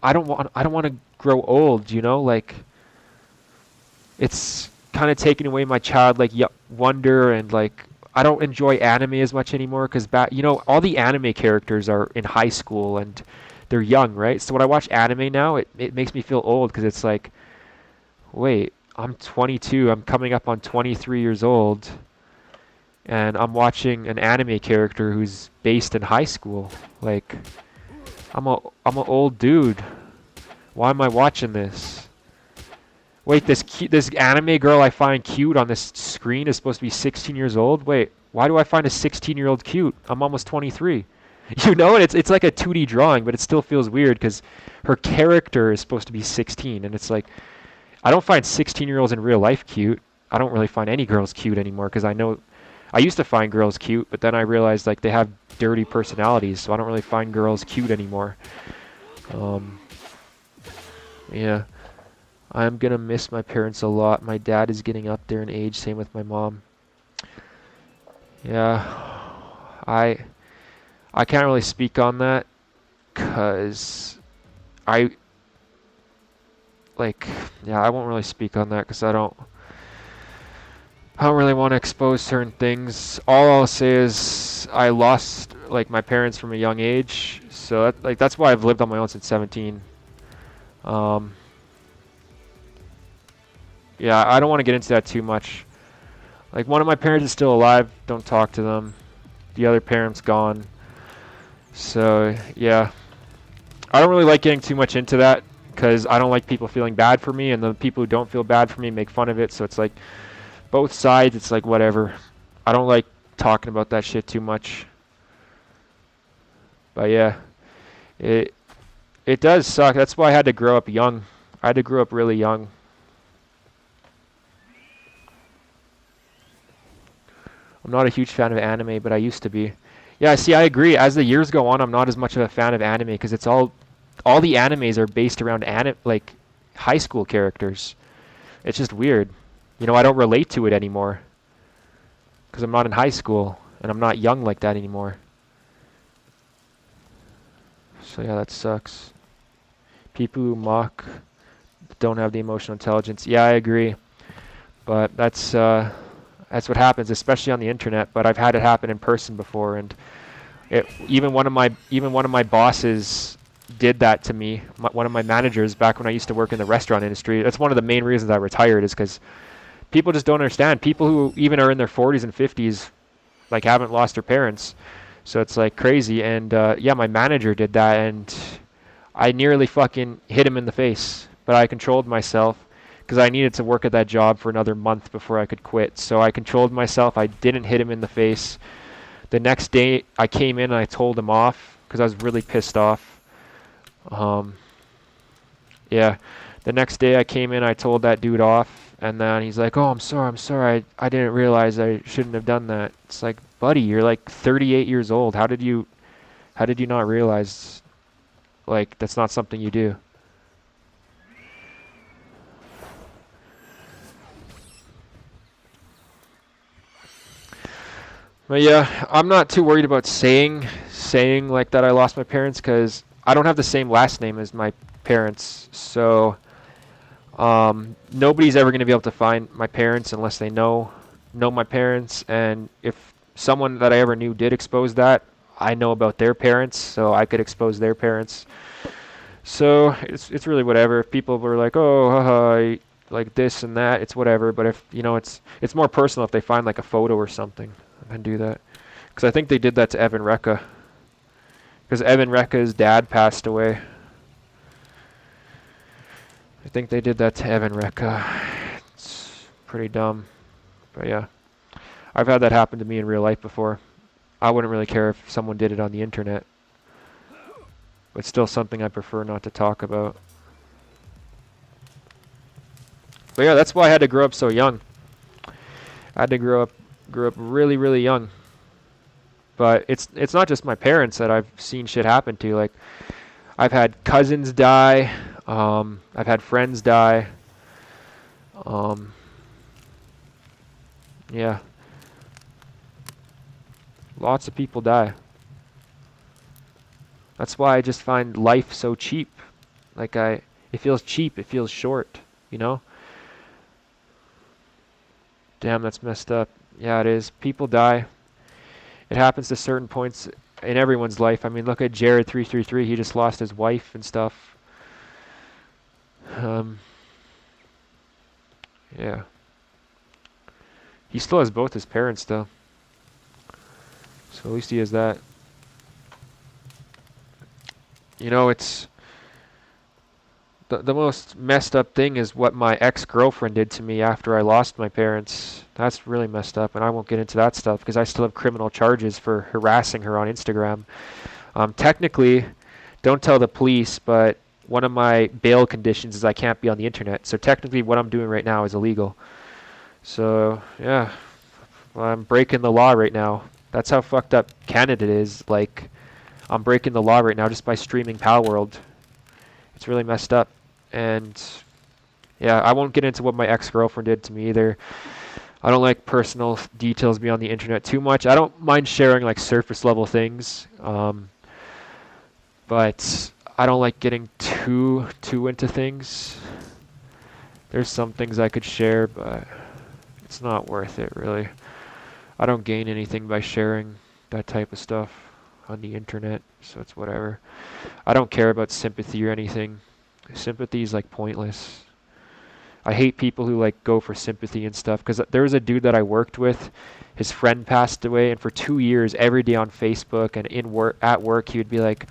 I don't want to grow old, you know? Like, it's kind of taking away my childlike wonder, and like I don't enjoy anime as much anymore because you know, all the anime characters are in high school and they're young, right? So when I watch anime now, it makes me feel old because it's like, wait, I'm 22, I'm coming up on 23 years old, and I'm watching an anime character who's based in high school. Like I'm an old dude. Why am I watching this? Wait, this anime girl I find cute on this screen is supposed to be 16 years old? Wait, why do I find a 16-year-old cute? I'm almost 23. You know, and it's like a 2D drawing, but it still feels weird because her character is supposed to be 16, and it's like, I don't find 16-year-olds in real life cute. I don't really find any girls cute anymore because I used to find girls cute, but then I realized like they have dirty personalities, so I don't really find girls cute anymore. Yeah. I'm gonna miss my parents a lot. My dad is getting up there in age, same with my mom. Yeah. I can't really speak on that cuz I I won't really speak on that cuz I don't really want to expose certain things. All I'll say is I lost like my parents from a young age, so that's why I've lived on my own since 17. Yeah, I don't want to get into that too much. Like, one of my parents is still alive, don't talk to them. The other parent's gone. So, yeah. I don't really like getting too much into that because I don't like people feeling bad for me, and the people who don't feel bad for me make fun of it, so it's like both sides, it's like whatever. I don't like talking about that shit too much. But yeah, it does suck. That's why I had to grow up young. I had to grow up really young. I'm not a huge fan of anime, but I used to be. Yeah, see, I agree. As the years go on, I'm not as much of a fan of anime because it's all the animes are based around like high school characters. It's just weird. You know, I don't relate to it anymore because I'm not in high school and I'm not young like that anymore. So yeah, that sucks. People who mock don't have the emotional intelligence. Yeah, I agree. But that's what happens, especially on the internet. But I've had it happen in person before, and even one of my bosses did that to me. One of my managers back when I used to work in the restaurant industry. That's one of the main reasons I retired, is because people just don't understand. People who even are in their 40s and 50s, like, haven't lost their parents. So it's like crazy. And yeah, my manager did that, and I nearly fucking hit him in the face, but I controlled myself because I needed to work at that job for another month before I could quit. So I controlled myself. I didn't hit him in the face. The next day I came in and I told him off because I was really pissed off. Yeah, the next day I came in, I told that dude off, and then he's like, "Oh, I'm sorry, I didn't realize I shouldn't have done that." It's like, buddy, you're like 38 years old. How did you not realize, like, that's not something you do? But yeah, I'm not too worried about saying like that I lost my parents because I don't have the same last name as my parents. So nobody's ever going to be able to find my parents unless they know my parents. And if someone that I ever knew did expose that, I know about their parents, so I could expose their parents. So it's really whatever. If people were like, "Oh, haha, like this and that," it's whatever. But if it's more personal if they find like a photo or something and do that. Because I think they did that to Evan Recca. Because Evan Recca's dad passed away. I think they did that to Evan Recca. It's pretty dumb. But yeah. I've had that happen to me in real life before. I wouldn't really care if someone did it on the internet. But still something I prefer not to talk about. But yeah, that's why I had to grow up so young. I had to grow up really, really young. But it's not just my parents that I've seen shit happen to. Like, I've had cousins die. I've had friends die. Yeah. Lots of people die. That's why I just find life so cheap. Like, it feels cheap. It feels short, you know? Damn, that's messed up. Yeah, it is. People die. It happens to certain points in everyone's life. I mean, look at Jared333. He just lost his wife and stuff. Yeah. He still has both his parents, though. So at least he has that. You know, The most messed up thing is what my ex-girlfriend did to me after I lost my parents. That's really messed up, and I won't get into that stuff because I still have criminal charges for harassing her on Instagram. Technically, don't tell the police, but one of my bail conditions is I can't be on the internet. So technically what I'm doing right now is illegal. So, yeah, I'm breaking the law right now. That's how fucked up Canada is. Like, I'm breaking the law right now just by streaming Palworld. It's really messed up. And yeah, I won't get into what my ex-girlfriend did to me either. I don't like personal details be on the internet too much. I don't mind sharing like surface level things, but I don't like getting too into things. There's some things I could share, but it's not worth it really. I don't gain anything by sharing that type of stuff on the internet, so it's whatever. I don't care about sympathy or anything. Sympathy is like pointless. I hate people who like go for sympathy and stuff because there was a dude that I worked with. His friend passed away, and for 2 years, every day on Facebook and at work, he would be like,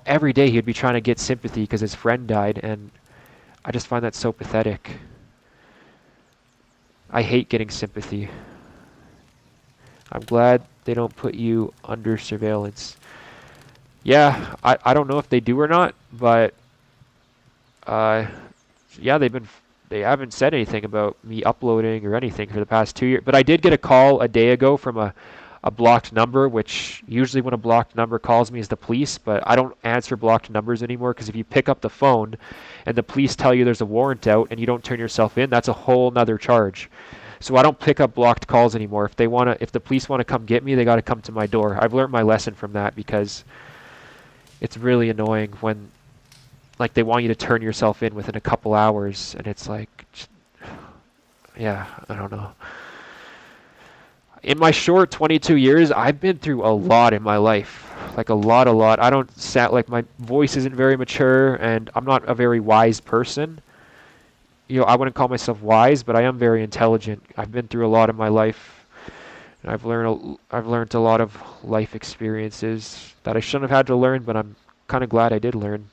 every day he would be trying to get sympathy because his friend died, and I just find that so pathetic. I hate getting sympathy. I'm glad they don't put you under surveillance. Yeah, I don't know if they do or not, but yeah, they haven't said anything about me uploading or anything for the past 2 years. But I did get a call a day ago from a blocked number, which usually when a blocked number calls me is the police, but I don't answer blocked numbers anymore because if you pick up the phone and the police tell you there's a warrant out and you don't turn yourself in, that's a whole nother charge. So I don't pick up blocked calls anymore. If the police want to come get me, they got to come to my door. I've learned my lesson from that because it's really annoying when like they want you to turn yourself in within a couple hours, and it's like, yeah, I don't know. In my short 22 years, I've been through a lot in my life, like a lot. I don't sound like my voice isn't very mature, and I'm not a very wise person. You know, I wouldn't call myself wise, but I am very intelligent. I've been through a lot in my life, and I've learned a lot of life experiences that I shouldn't have had to learn, but I'm kind of glad I did learn.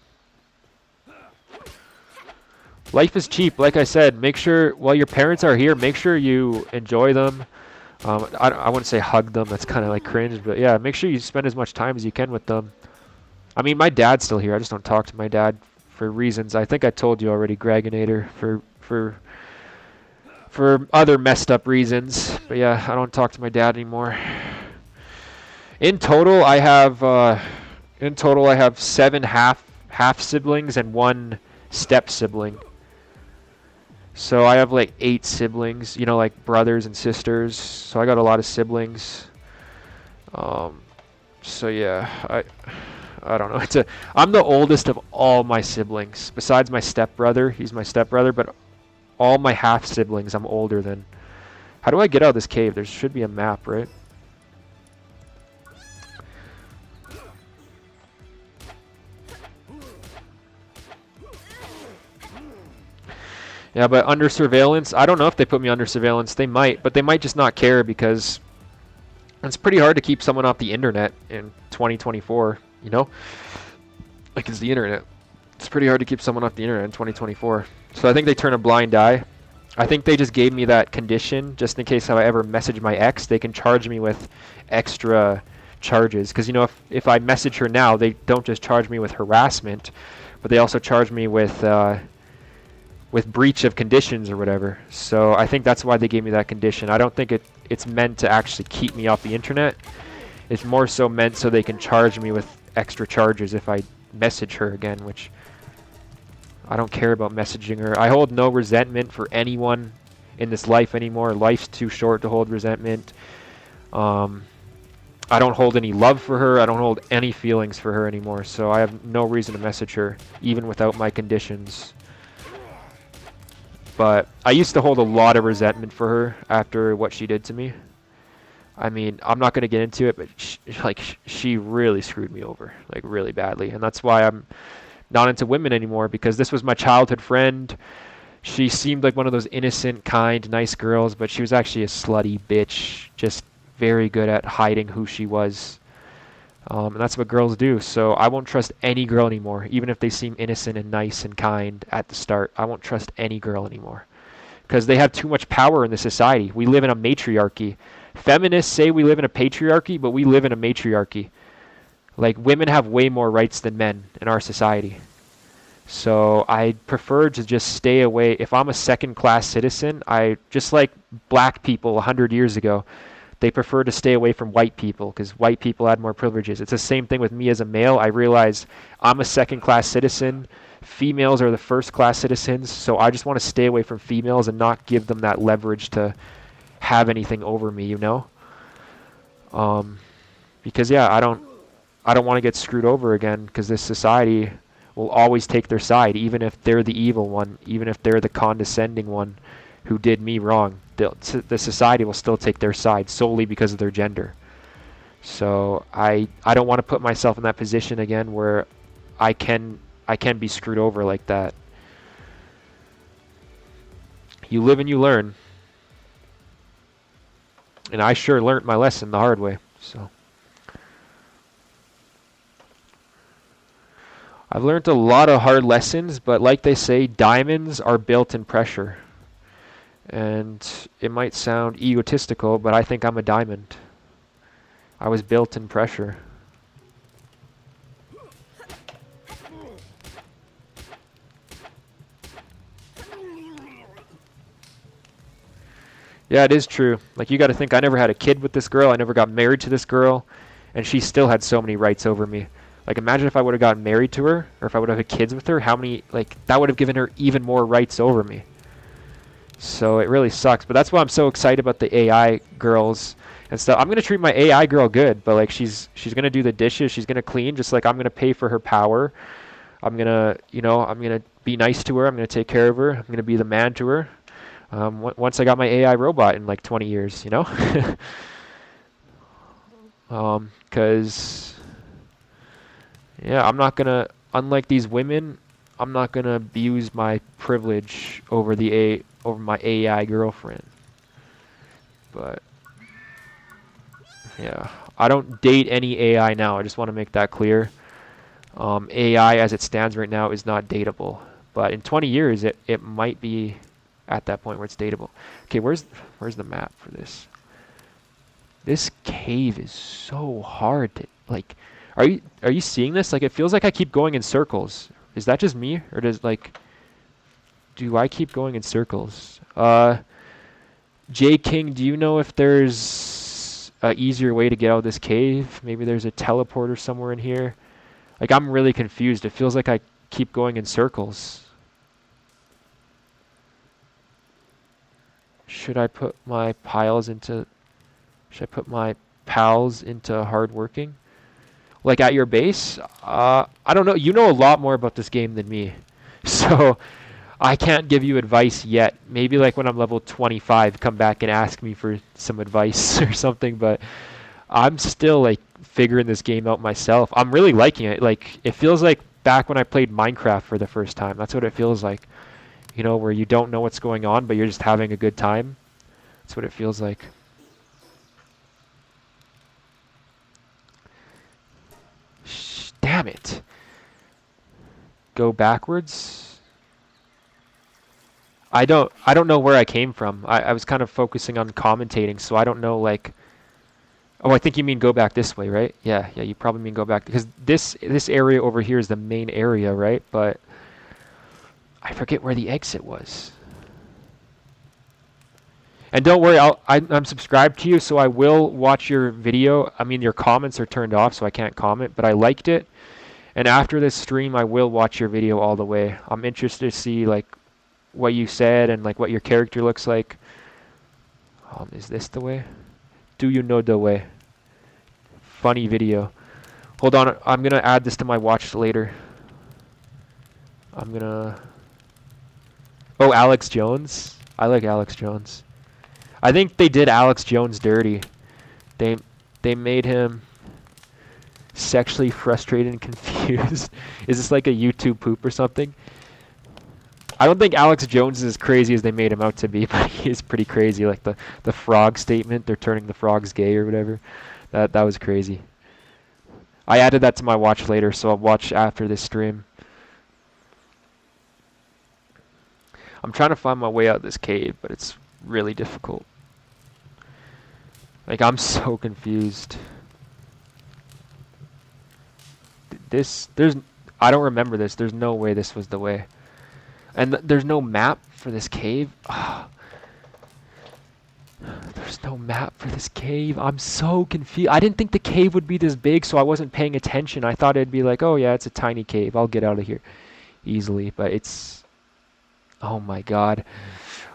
Life is cheap, like I said. Make sure, while your parents are here, make sure you enjoy them. I wouldn't say hug them, that's kind of like cringe, but yeah, make sure you spend as much time as you can with them. I mean, my dad's still here. I just don't talk to my dad for reasons. I think I told you already, Gregonator, for other messed up reasons. But yeah, I don't talk to my dad anymore. In total, I have 7 half siblings and 1 step sibling. So I have like 8 siblings, you know, like brothers and sisters. So I got a lot of siblings. So yeah, I don't know. I'm the oldest of all my siblings, besides my stepbrother. He's my stepbrother, but all my half siblings I'm older than. How do I get out of this cave? There should be a map, right? Yeah, but under surveillance, I don't know if they put me under surveillance. They might, but they might just not care because it's pretty hard to keep someone off the internet in 2024, you know? Like, it's the internet. It's pretty hard to keep someone off the internet in 2024. So I think they turn a blind eye. I think they just gave me that condition just in case if I ever message my ex, they can charge me with extra charges. Because, you know, if I message her now, they don't just charge me with harassment, but they also charge me with breach of conditions or whatever. So I think that's why they gave me that condition. I don't think it's meant to actually keep me off the internet. It's more so meant so they can charge me with extra charges if I message her again, which I don't care about messaging her. I hold no resentment for anyone in this life anymore. Life's too short to hold resentment. I don't hold any love for her. I don't hold any feelings for her anymore. So I have no reason to message her, even without my conditions. But I used to hold a lot of resentment for her after what she did to me. I mean, I'm not going to get into it, but she really screwed me over, like really badly. And that's why I'm not into women anymore, because this was my childhood friend. She seemed like one of those innocent, kind, nice girls, but she was actually a slutty bitch, just very good at hiding who she was. And that's what girls do. So I won't trust any girl anymore, even if they seem innocent and nice and kind at the start. I won't trust any girl anymore because they have too much power in the society. We live in a matriarchy. Feminists say we live in a patriarchy, but we live in a matriarchy. Like, women have way more rights than men in our society. So I prefer to just stay away. If I'm a second-class citizen, I just like black people 100 years ago. They prefer to stay away from white people because white people had more privileges. It's the same thing with me as a male. I realize I'm a second-class citizen. Females are the first-class citizens, so I just want to stay away from females and not give them that leverage to have anything over me, you know? Because yeah, I don't want to get screwed over again because this society will always take their side, even if they're the evil one, even if they're the condescending one who did me wrong. The society will still take their side solely because of their gender. So I don't want to put myself in that position again where I can be screwed over like that. You live and you learn. And I sure learned my lesson the hard way. So I've learned a lot of hard lessons, but like they say, diamonds are built in pressure. And it might sound egotistical, but I think I'm a diamond. I was built in pressure. Yeah, it is true. Like, you got to think, I never had a kid with this girl. I never got married to this girl. And she still had so many rights over me. Like, imagine if I would have gotten married to her, or if I would have had kids with her, how many, like, that would have given her even more rights over me. So it really sucks. But that's why I'm so excited about the AI girls and stuff. I'm going to treat my AI girl good, but, like, she's going to do the dishes. She's going to clean, just like I'm going to pay for her power. I'm going to, I'm going to be nice to her. I'm going to take care of her. I'm going to be the man to her. Once I got my AI robot in, like, 20 years, Because... yeah, I'm not gonna, unlike these women, I'm not gonna abuse my privilege over over my AI girlfriend. But yeah, I don't date any AI now. I just want to make that clear. AI as it stands right now is not dateable, but in 20 years it might be at that point where it's dateable. Okay, where's the map for this? This cave is so hard to, like. Are you seeing this? Like, it feels like I keep going in circles. Is that just me, or do I keep going in circles? J King, do you know if there's a easier way to get out of this cave? Maybe there's a teleporter somewhere in here. Like, I'm really confused. It feels like I keep going in circles. Should I put my pals into hardworking? Like, at your base? I don't know. You know a lot more about this game than me. So I can't give you advice yet. Maybe, like, when I'm level 25, come back and ask me for some advice or something. But I'm still, like, figuring this game out myself. I'm really liking it. Like, it feels like back when I played Minecraft for the first time. That's what it feels like. Where you don't know what's going on, but you're just having a good time. That's what it feels like. Damn it. Go backwards? I don't know where I came from. I was kind of focusing on commentating, so I don't know, like... Oh, I think you mean go back this way, right? Yeah, you probably mean go back. Because this area over here is the main area, right? But I forget where the exit was. And don't worry, I'm subscribed to you, so I will watch your video. I mean, your comments are turned off, so I can't comment, but I liked it. And after this stream, I will watch your video all the way. I'm interested to see, like, what you said and, like, what your character looks like. Is this the way? Do you know the way? Funny video. Hold on, I'm going to add this to my watch later. I'm going to... Oh, Alex Jones? I like Alex Jones. I think they did Alex Jones dirty. They made him sexually frustrated and confused. Is this like a YouTube poop or something? I don't think Alex Jones is as crazy as they made him out to be, but he is pretty crazy. Like the frog statement, they're turning the frogs gay or whatever. That was crazy. I added that to my watch later, so I'll watch after this stream. I'm trying to find my way out of this cave, but it's really difficult. Like, I'm so confused. I don't remember this. There's no way this was the way. And there's no map for this cave. Oh, there's no map for this cave. I'm so confused. I didn't think the cave would be this big, so I wasn't paying attention. I thought it'd be like, oh yeah, it's a tiny cave. I'll get out of here easily. But it's... Oh my god.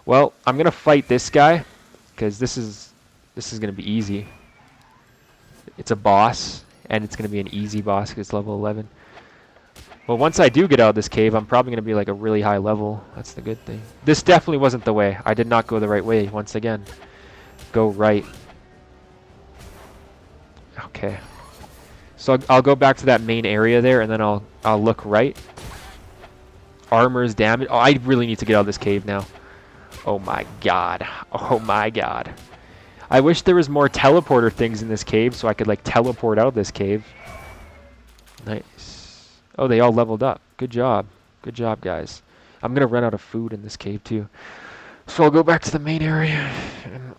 Well, I'm going to fight this guy, because this is going to be easy. It's a boss, and it's going to be an easy boss because it's level 11. Well, once I do get out of this cave, I'm probably going to be like a really high level. That's the good thing. This definitely wasn't the way. I did not go the right way once again. Go right. Okay. So I'll go back to that main area there, and then I'll look right. Armor's damage. Oh, I really need to get out of this cave now. Oh my god. Oh my god. I wish there was more teleporter things in this cave so I could like teleport out of this cave. Nice. Oh, they all leveled up. Good job. Good job, guys. I'm going to run out of food in this cave too. So I'll go back to the main area. And,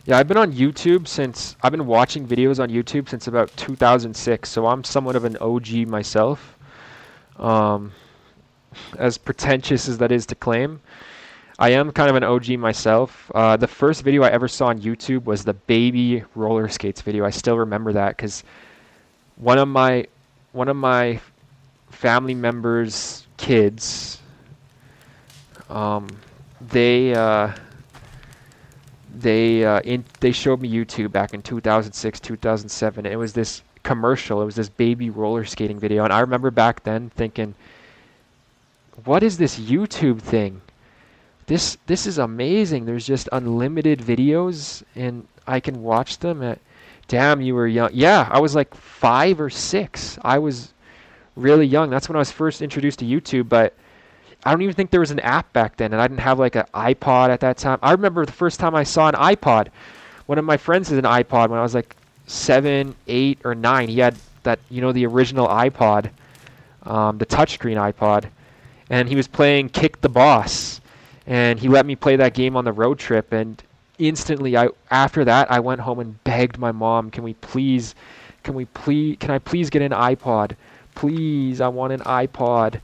yeah, I've been on YouTube since, I've been watching videos on YouTube since about 2006, so I'm somewhat of an OG myself. As pretentious as that is to claim, I am kind of an OG myself. The first video I ever saw on YouTube was the baby roller skates video. I still remember that because one of my family members' kids, they showed me YouTube back in 2006, 2007. It was this commercial. It was this baby roller skating video, and I remember back then thinking, what is this YouTube thing? This is amazing. There's just unlimited videos, and I can watch them. Damn, you were young. Yeah, I was like 5 or 6. I was really young. That's when I was first introduced to YouTube, but I don't even think there was an app back then, and I didn't have like an iPod at that time. I remember the first time I saw an iPod. One of my friends had an iPod when I was like 7, 8, or 9. He had that, the original iPod, the touchscreen iPod, and he was playing Kick the Boss, and he let me play that game on the road trip, and instantly, after that, I went home and begged my mom, can I please get an iPod? Please, I want an iPod.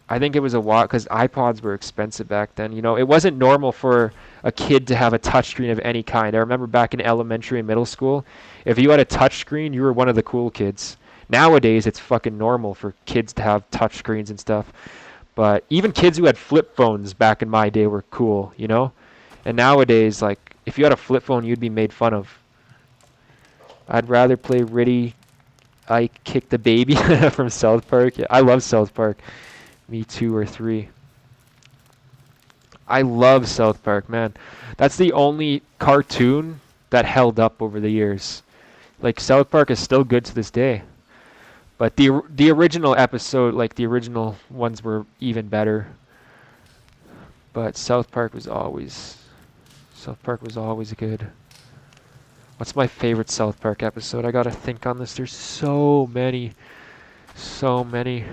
I think it was a while because iPods were expensive back then. It wasn't normal for a kid to have a touchscreen of any kind. I remember back in elementary and middle school, if you had a touchscreen, you were one of the cool kids. Nowadays, it's fucking normal for kids to have touchscreens and stuff. But even kids who had flip phones back in my day were cool, And nowadays, like, if you had a flip phone, you'd be made fun of. I'd rather play Riddy I Kick the Baby from South Park. Yeah, I love South Park. Me 2 or 3. I love South Park, man. That's the only cartoon that held up over the years. Like, South Park is still good to this day. But the original episode, like the original ones were even better. But South Park was always good. What's my favorite South Park episode? I gotta think on this. There's so many. So many.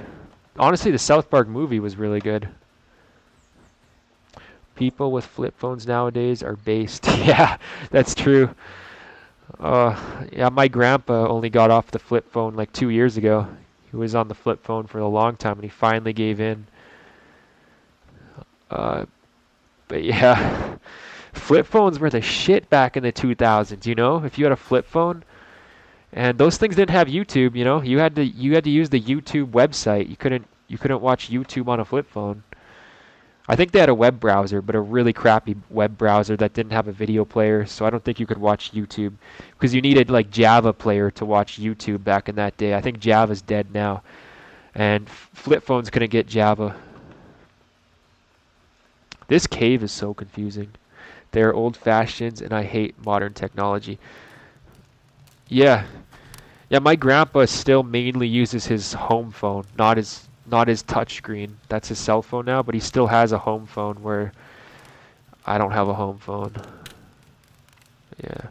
Honestly, the South Park movie was really good. People with flip phones nowadays are based. Yeah, that's true. Yeah, my grandpa only got off the flip phone like 2 years ago. He was on the flip phone for a long time, and he finally gave in. But yeah, flip phones were the shit back in the 2000s. If you had a flip phone, and those things didn't have YouTube. You had to use the YouTube website. You couldn't watch YouTube on a flip phone. I think they had a web browser, but a really crappy web browser that didn't have a video player, so I don't think you could watch YouTube because you needed like Java player to watch YouTube back in that day. I think Java's dead now, and flip phones couldn't get Java. This cave is so confusing. They're old fashions, and I hate modern technology. Yeah, Yeah, my grandpa still mainly uses his home phone, not his touch screen. That's his cell phone now, but he still has a home phone where I don't have a home phone. Yeah.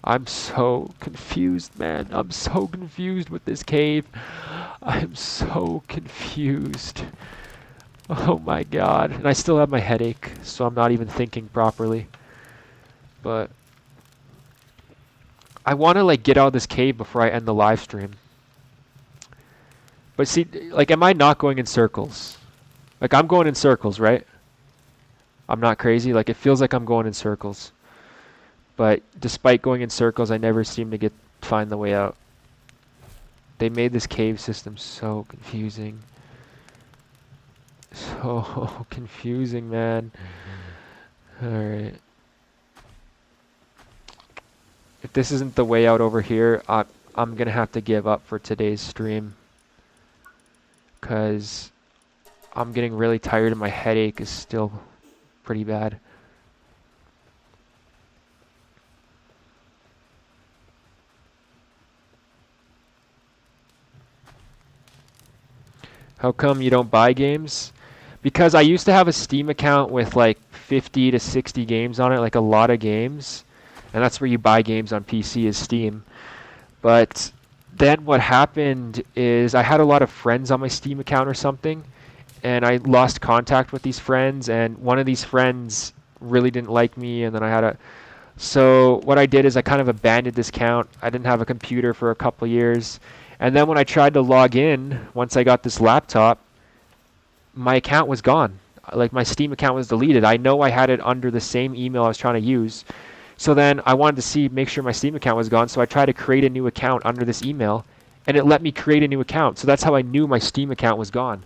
I'm so confused, man. I'm so confused with this cave. I'm so confused. Oh my god. And I still have my headache, so I'm not even thinking properly. But I want to like get out of this cave before I end the live stream. But see, like, am I not going in circles? Like, I'm going in circles, right? I'm not crazy. Like, it feels like I'm going in circles. But despite going in circles, I never seem to find the way out. They made this cave system so confusing. So confusing, man. Alright. If this isn't the way out over here, I'm gonna have to give up for today's stream. Because I'm getting really tired and my headache is still pretty bad. How come you don't buy games? Because I used to have a Steam account with like 50 to 60 games on it, like a lot of games. And that's where you buy games on PC is Steam. But then what happened is I had a lot of friends on my Steam account or something, and I lost contact with these friends, and one of these friends really didn't like me, and then I had a... So what I did is I kind of abandoned this account. I didn't have a computer for a couple years. And then when I tried to log in, once I got this laptop, my account was gone. Like, my Steam account was deleted. I know I had it under the same email I was trying to use. So then I wanted to make sure my Steam account was gone, so I tried to create a new account under this email, and it let me create a new account. So that's how I knew my Steam account was gone.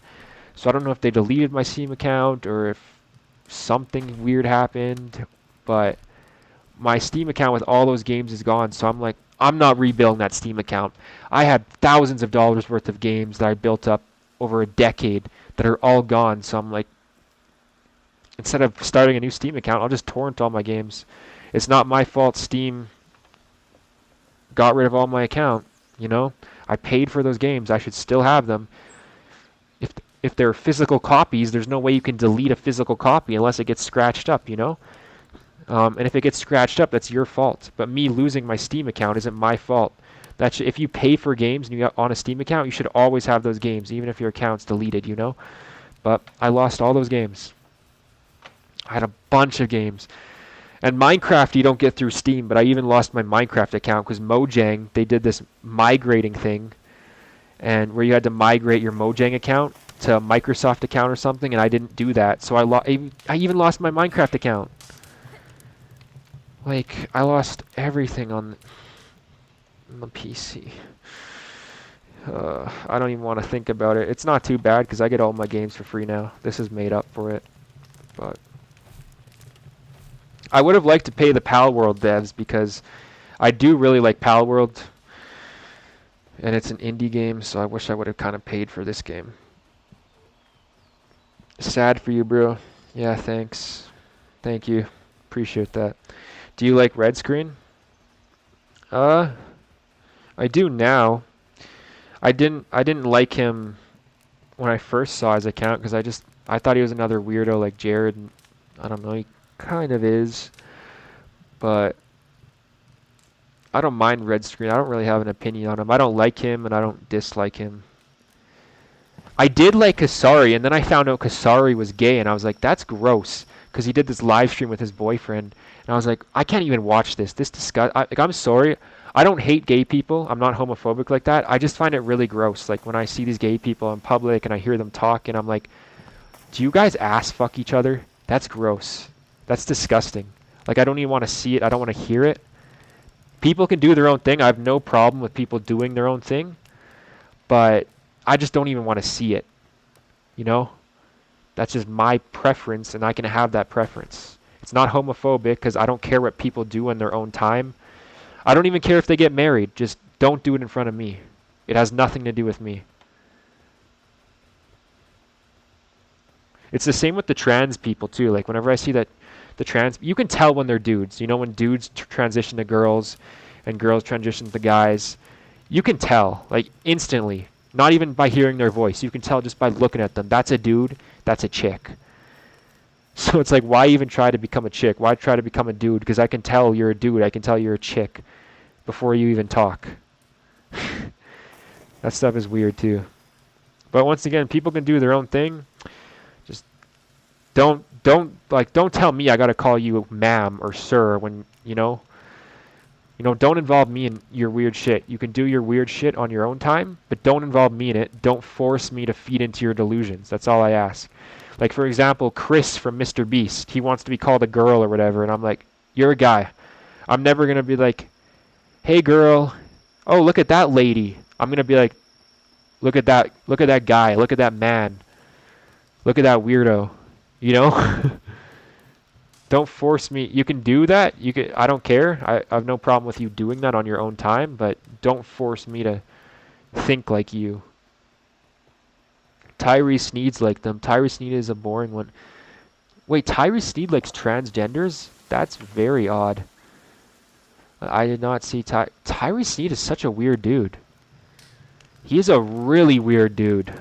So I don't know if they deleted my Steam account or if something weird happened, but my Steam account with all those games is gone. So I'm like, I'm not rebuilding that Steam account. I had thousands of dollars worth of games that I built up over a decade that are all gone. So I'm like, instead of starting a new Steam account, I'll just torrent all my games. It's not my fault Steam got rid of all my account, you know? I paid for those games. I should still have them. If they're physical copies, there's no way you can delete a physical copy unless it gets scratched up, you know? And if it gets scratched up, that's your fault. But me losing my Steam account isn't my fault. If you pay for games and you're on a Steam account, you should always have those games, even if your account's deleted, you know? But I lost all those games. I had a bunch of games. And Minecraft you don't get through Steam, but I even lost my Minecraft account because Mojang, they did this migrating thing, and where you had to migrate your Mojang account to a Microsoft account or something, and I didn't do that. So I even lost my Minecraft account. Like, I lost everything on the PC. I don't even want to think about it. It's not too bad because I get all my games for free now. This is made up for it. But I would have liked to pay the Palworld devs because I do really like Palworld. And it's an indie game, so I wish I would have kind of paid for this game. Sad for you, bro. Yeah, thanks. Thank you. Appreciate that. Do you like red screen? I do now. I didn't like him when I first saw his account because I thought he was another weirdo like Jared. And I don't know, he kind of is. But I don't mind red screen. I don't really have an opinion on him. I don't like him and I don't dislike him. I did like Kasari, and then I found out Kasari was gay, and I was like, that's gross, because he did this live stream with his boyfriend, and I was like, I can't even watch this. I'm sorry. I don't hate gay people. I'm not homophobic like that. I just find it really gross. Like, when I see these gay people in public and I hear them talk, and I'm like, do you guys ass fuck each other? That's gross. That's disgusting. Like, I don't even want to see it. I don't want to hear it. People can do their own thing. I have no problem with people doing their own thing, but I just don't even want to see it, you know? That's just my preference, and I can have that preference. It's not homophobic because I don't care what people do in their own time. I don't even care if they get married. Just don't do it in front of me. It has nothing to do with me. It's the same with the trans people too. Like, whenever I see that the trans, you can tell when they're dudes. You know, when dudes transition to girls and girls transition to guys, You can tell, like, instantly. Not even by hearing their voice. You can tell just by looking at them. That's a dude. That's a chick. So it's like, why even try to become a chick? Why try to become a dude? Because I can tell you're a dude. I can tell you're a chick before you even talk. That stuff is weird too. But once again, people can do their own thing. Just don't tell me I gotta call you ma'am or sir when don't involve me in your weird shit. You can do your weird shit on your own time, but don't involve me in it. Don't force me to feed into your delusions. That's all I ask. Like, for example, Chris from Mr. Beast, he wants to be called a girl or whatever, and I'm like, you're a guy. I'm never gonna be like, hey girl, oh look at that lady. I'm gonna be like, look at that guy, look at that man, look at that weirdo, you know? Don't force me. You can do that. I don't care. I have no problem with you doing that on your own time, but don't force me to think like you. Tyrese Sneed's like them. Tyrese Sneed is a boring one. Wait, Tyrese Sneed likes transgenders? That's very odd. I did not see Tyrese Sneed is such a weird dude. He is a really weird dude.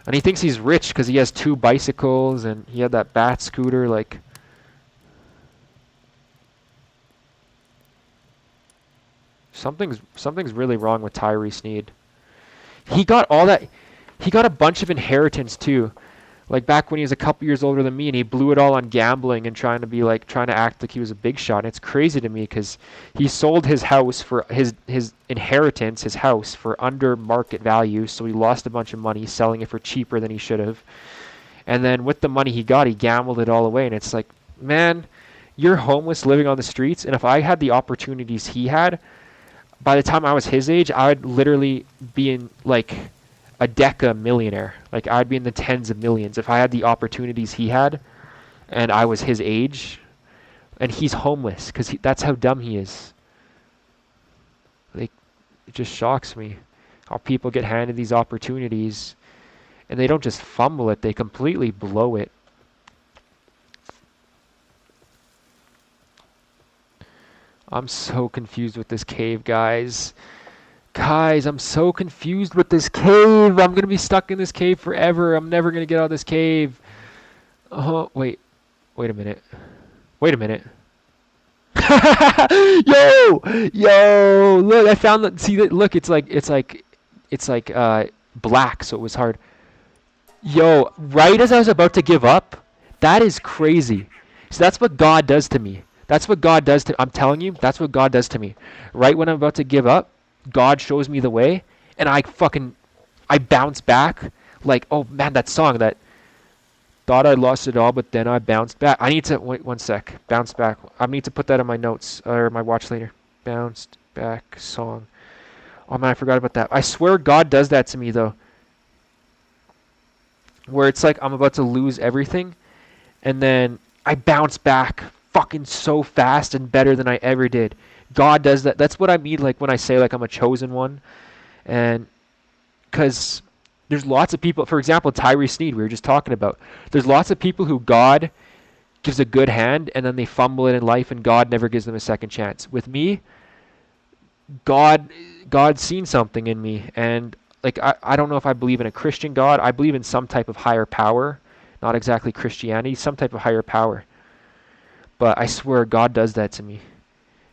And he thinks he's rich because he has 2 bicycles and he had that bat scooter. Like, something's really wrong with Tyrese Sneed. He got all that. He got a bunch of inheritance too. Like back when he was a couple years older than me, and he blew it all on gambling and trying to act like he was a big shot. And it's crazy to me because he sold his house for his inheritance, his house for under market value. So he lost a bunch of money selling it for cheaper than he should have. And then with the money he got, he gambled it all away. And it's like, man, you're homeless living on the streets. And if I had the opportunities he had, by the time I was his age, I would literally be in like a deca millionaire. Like, I'd be in the tens of millions if I had the opportunities he had and I was his age. And he's homeless because that's how dumb he is. Like, it just shocks me how people get handed these opportunities and they don't just fumble it, they completely blow it. I'm so confused with this cave, guys. Guys, I'm so confused with this cave. I'm going to be stuck in this cave forever. I'm never going to get out of this cave. Oh, wait. Wait a minute. Wait a minute. Yo, look, I found that. See that? Look, it's like black, so it was hard. Yo, right as I was about to give up, that is crazy. So that's what God does to me. That's what God does to, I'm telling you, that's what God does to me. Right when I'm about to give up, God shows me the way, and I bounce back. Like, oh man, that song that thought I lost it all, but then I bounced back. I need to, wait one sec, bounce back. I need to put that in my notes, or my watch later. Bounced back song. Oh man, I forgot about that. I swear God does that to me though. Where it's like I'm about to lose everything, and then I bounce back fucking so fast and better than I ever did. God does that. That's what I mean, like when I say like I'm a chosen one. And because there's lots of people, for example, Tyrese Sneed, we were just talking about. There's lots of people who God gives a good hand and then they fumble it in life and God never gives them a second chance. With me, God's seen something in me, and like I don't know if I believe in a Christian God. I believe in some type of higher power, not exactly Christianity, some type of higher power. But I swear God does that to me.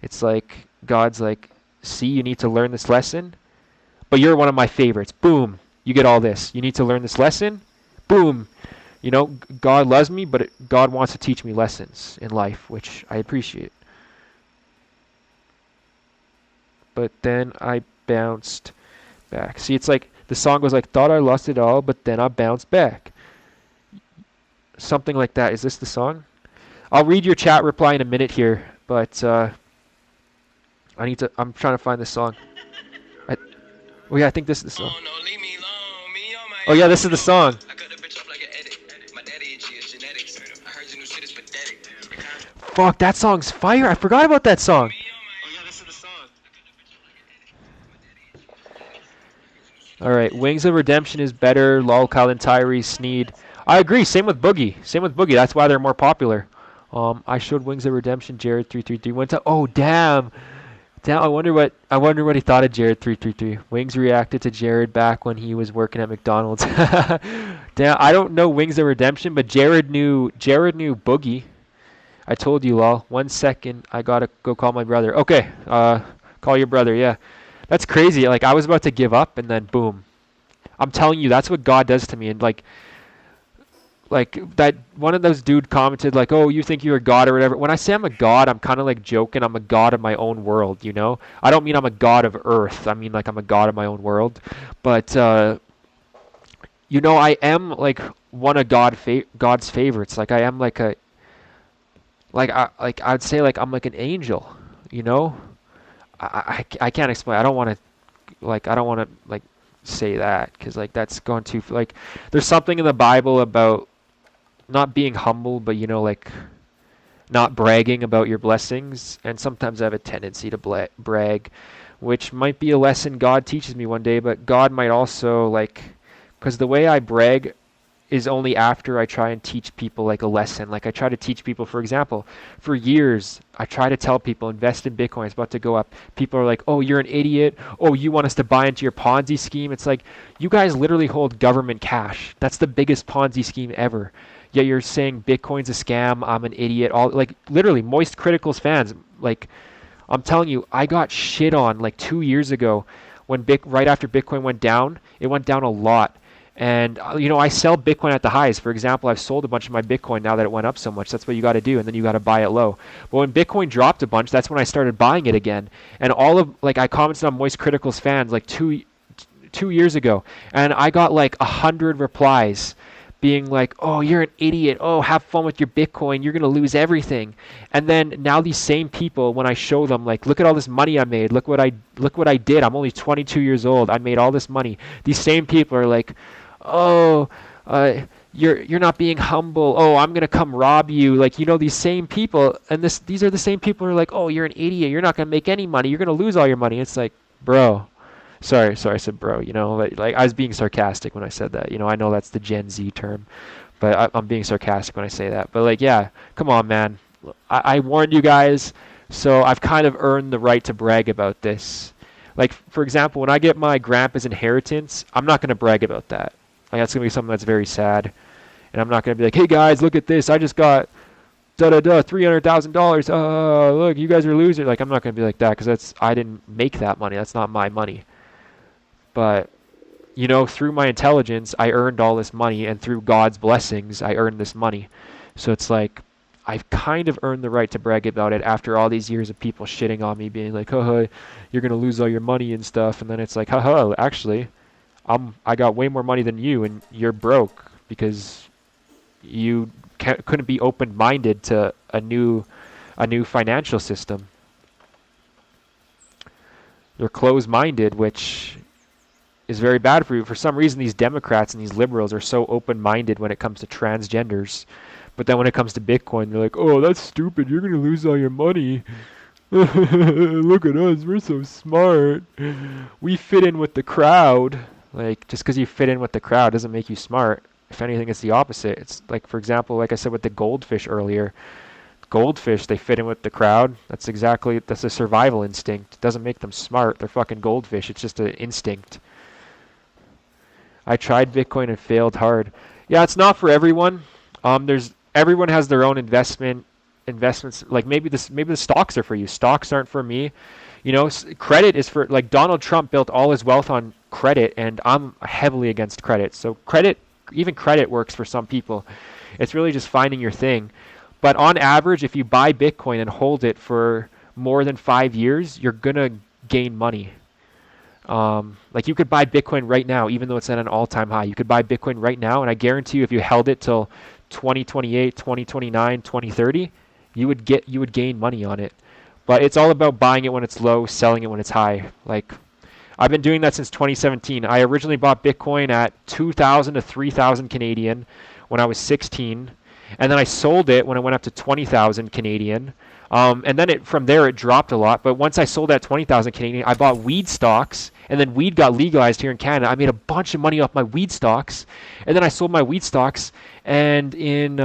It's like God's like, see, you need to learn this lesson, but you're one of my favorites. Boom, you get all this. You need to learn this lesson. Boom. You know, God loves me, but God wants to teach me lessons in life, which I appreciate. But then I bounced back. See, it's like the song goes like, thought I lost it all, but then I bounced back. Something like that. Is this the song? I'll read your chat reply in a minute here, but I'm trying to find this song. Oh yeah, I think this is the song. Oh yeah, this is the song. Fuck, that song's fire. I forgot about that song. Alright, Wings of Redemption is better. Lolcow than Tyrese Sneed. I agree. Same with Boogie. That's why they're more popular. I showed Wings of Redemption. Jared 333 went to. Oh damn. Damn, I wonder what he thought of Jared 333. Wings reacted to Jared back when he was working at McDonald's. Damn, I don't know Wings of Redemption, but Jared knew Boogie. I told you, lol. 1 second, I gotta go call my brother. Okay, call your brother. Yeah, that's crazy. Like I was about to give up, and then boom. I'm telling you, that's what God does to me. And like that one of those dude commented like, oh, you think you're a god or whatever. When I say I'm a god, I'm kind of like joking. I'm a god of my own world, you know. I don't mean I'm a god of earth. I mean like I'm a god of my own world. But you know, I am like one of God's favorites. Like I am like a like I'd say like I'm like an angel, you know. I can't explain. I don't want to like say that because like that's going too like there's something in the Bible about not being humble, but you know, like not bragging about your blessings. And sometimes I have a tendency to brag, which might be a lesson God teaches me one day, but God might also like, because the way I brag is only after I try and teach people like a lesson. Like I try to teach people, for example, for years, I try to tell people invest in Bitcoin, it's about to go up. People are like, oh, you're an idiot. Oh, you want us to buy into your Ponzi scheme. It's like, you guys literally hold government cash. That's the biggest Ponzi scheme ever. Yet you're saying Bitcoin's a scam, I'm an idiot. All like literally Moist Critical's fans, like I'm telling you, I got shit on like 2 years ago when right after Bitcoin went down. It went down a lot. And you know, I sell Bitcoin at the highs. For example, I've sold a bunch of my Bitcoin now that it went up so much. That's what you got to do, and then you got to buy it low. But when Bitcoin dropped a bunch, that's when I started buying it again. And all of like I commented on Moist Critical's fans like two years ago, and I got like 100 replies being like, oh, you're an idiot. Oh, have fun with your Bitcoin. You're going to lose everything. And then now these same people, when I show them, like, look at all this money I made. Look what I did. I'm only 22 years old. I made all this money. These same people are like, oh, you're not being humble. Oh, I'm going to come rob you. Like, you know, these same people. And these are the same people who are like, oh, you're an idiot. You're not going to make any money. You're going to lose all your money. It's like, bro. Sorry, I said bro, you know, like I was being sarcastic when I said that, you know, I know that's the Gen Z term, but I'm being sarcastic when I say that. But like, yeah, come on, man. I warned you guys, so I've kind of earned the right to brag about this. Like, for example, when I get my grandpa's inheritance, I'm not going to brag about that. Like, that's going to be something that's very sad. And I'm not going to be like, hey guys, look at this. I just got $300,000. Look, you guys are losers. Like, I'm not going to be like that because I didn't make that money. That's not my money. But, you know, through my intelligence, I earned all this money, and through God's blessings, I earned this money. So it's like, I've kind of earned the right to brag about it after all these years of people shitting on me, being like, haha, you're going to lose all your money and stuff. And then it's like, haha, actually, I got way more money than you, and you're broke because you couldn't be open-minded to a new financial system. You're closed-minded, which is very bad for you. For some reason, these Democrats and these liberals are so open-minded when it comes to transgenders. But then when it comes to Bitcoin, they're like, oh, that's stupid. You're going to lose all your money. Look at us. We're so smart. We fit in with the crowd. Like, just because you fit in with the crowd doesn't make you smart. If anything, it's the opposite. It's like, for example, like I said with the goldfish earlier. Goldfish, they fit in with the crowd. That's a survival instinct. It doesn't make them smart. They're fucking goldfish. It's just an instinct. I tried Bitcoin and failed hard. Yeah, it's not for everyone. Everyone has their own investments. Like maybe the stocks are for you. Stocks aren't for me. You know, credit is for, like, Donald Trump built all his wealth on credit, and I'm heavily against credit. So even credit works for some people. It's really just finding your thing. But on average, if you buy Bitcoin and hold it for more than 5 years, you're gonna gain money. Like you could buy Bitcoin right now, even though it's at an all-time high. You could buy Bitcoin right now, and I guarantee you, if you held it till 2028, 2029, 2030, you would gain money on it. But it's all about buying it when it's low, selling it when it's high. Like, I've been doing that since 2017. I originally bought Bitcoin at 2,000 to 3,000 Canadian when I was 16, and then I sold it when it went up to 20,000 Canadian. And then from there it dropped a lot. But once I sold at 20,000 Canadian, I bought weed stocks, and then weed got legalized here in Canada. I made a bunch of money off my weed stocks, and then I sold my weed stocks. And in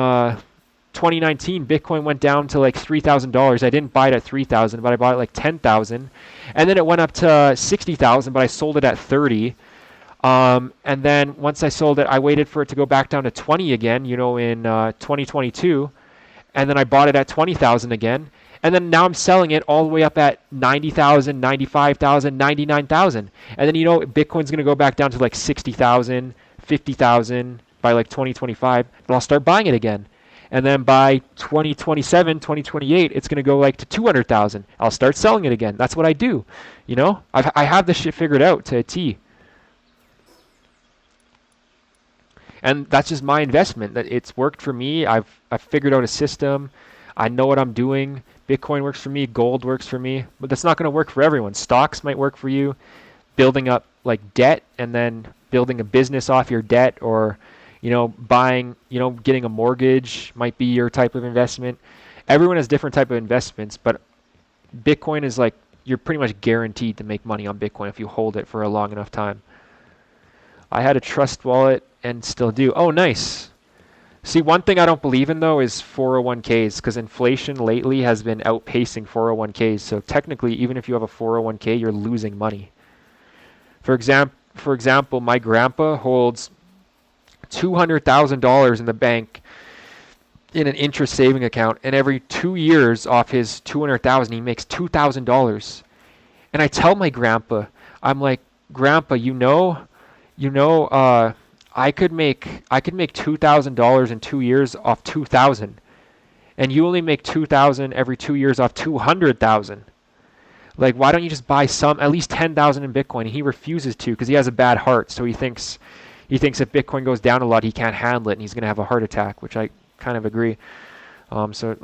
2019, Bitcoin went down to like $3,000. I didn't buy it at 3,000, but I bought it like 10,000, and then it went up to 60,000, but I sold it at 30. And then once I sold it, I waited for it to go back down to 20 again, you know, in 2022, and then I bought it at 20,000 again, and then now I'm selling it all the way up at 90,000, 95,000, 99,000, and then, you know, Bitcoin's gonna go back down to like 60,000, 50,000 by like 2025, and I'll start buying it again. And then by 2027, 2028, it's going to go like to 200,000. I'll start selling it again. That's what I do. You know, I have this shit figured out to a T. And that's just my investment. That it's worked for me. I've figured out a system. I know what I'm doing. Bitcoin works for me. Gold works for me. But that's not going to work for everyone. Stocks might work for you. Building up like debt and then building a business off your debt, or, you know, buying, you know, getting a mortgage might be your type of investment. Everyone has different type of investments, but Bitcoin is like, you're pretty much guaranteed to make money on Bitcoin if you hold it for a long enough time. I had a trust wallet and still do. Oh, nice. See, one thing I don't believe in though is 401ks, because inflation lately has been outpacing 401ks. So technically, even if you have a 401k, you're losing money. For example, my grandpa holds $200,000 in the bank in an interest saving account, and every 2 years off his $200,000 he makes $2,000. And I tell my grandpa, I'm like, Grandpa, I could make $2,000 in 2 years off 2,000, and you only make 2,000 every 2 years off 200,000. Like, why don't you just buy at least 10,000 in Bitcoin? And he refuses to because he has a bad heart. So he thinks if Bitcoin goes down a lot, he can't handle it and he's going to have a heart attack, which I kind of agree. So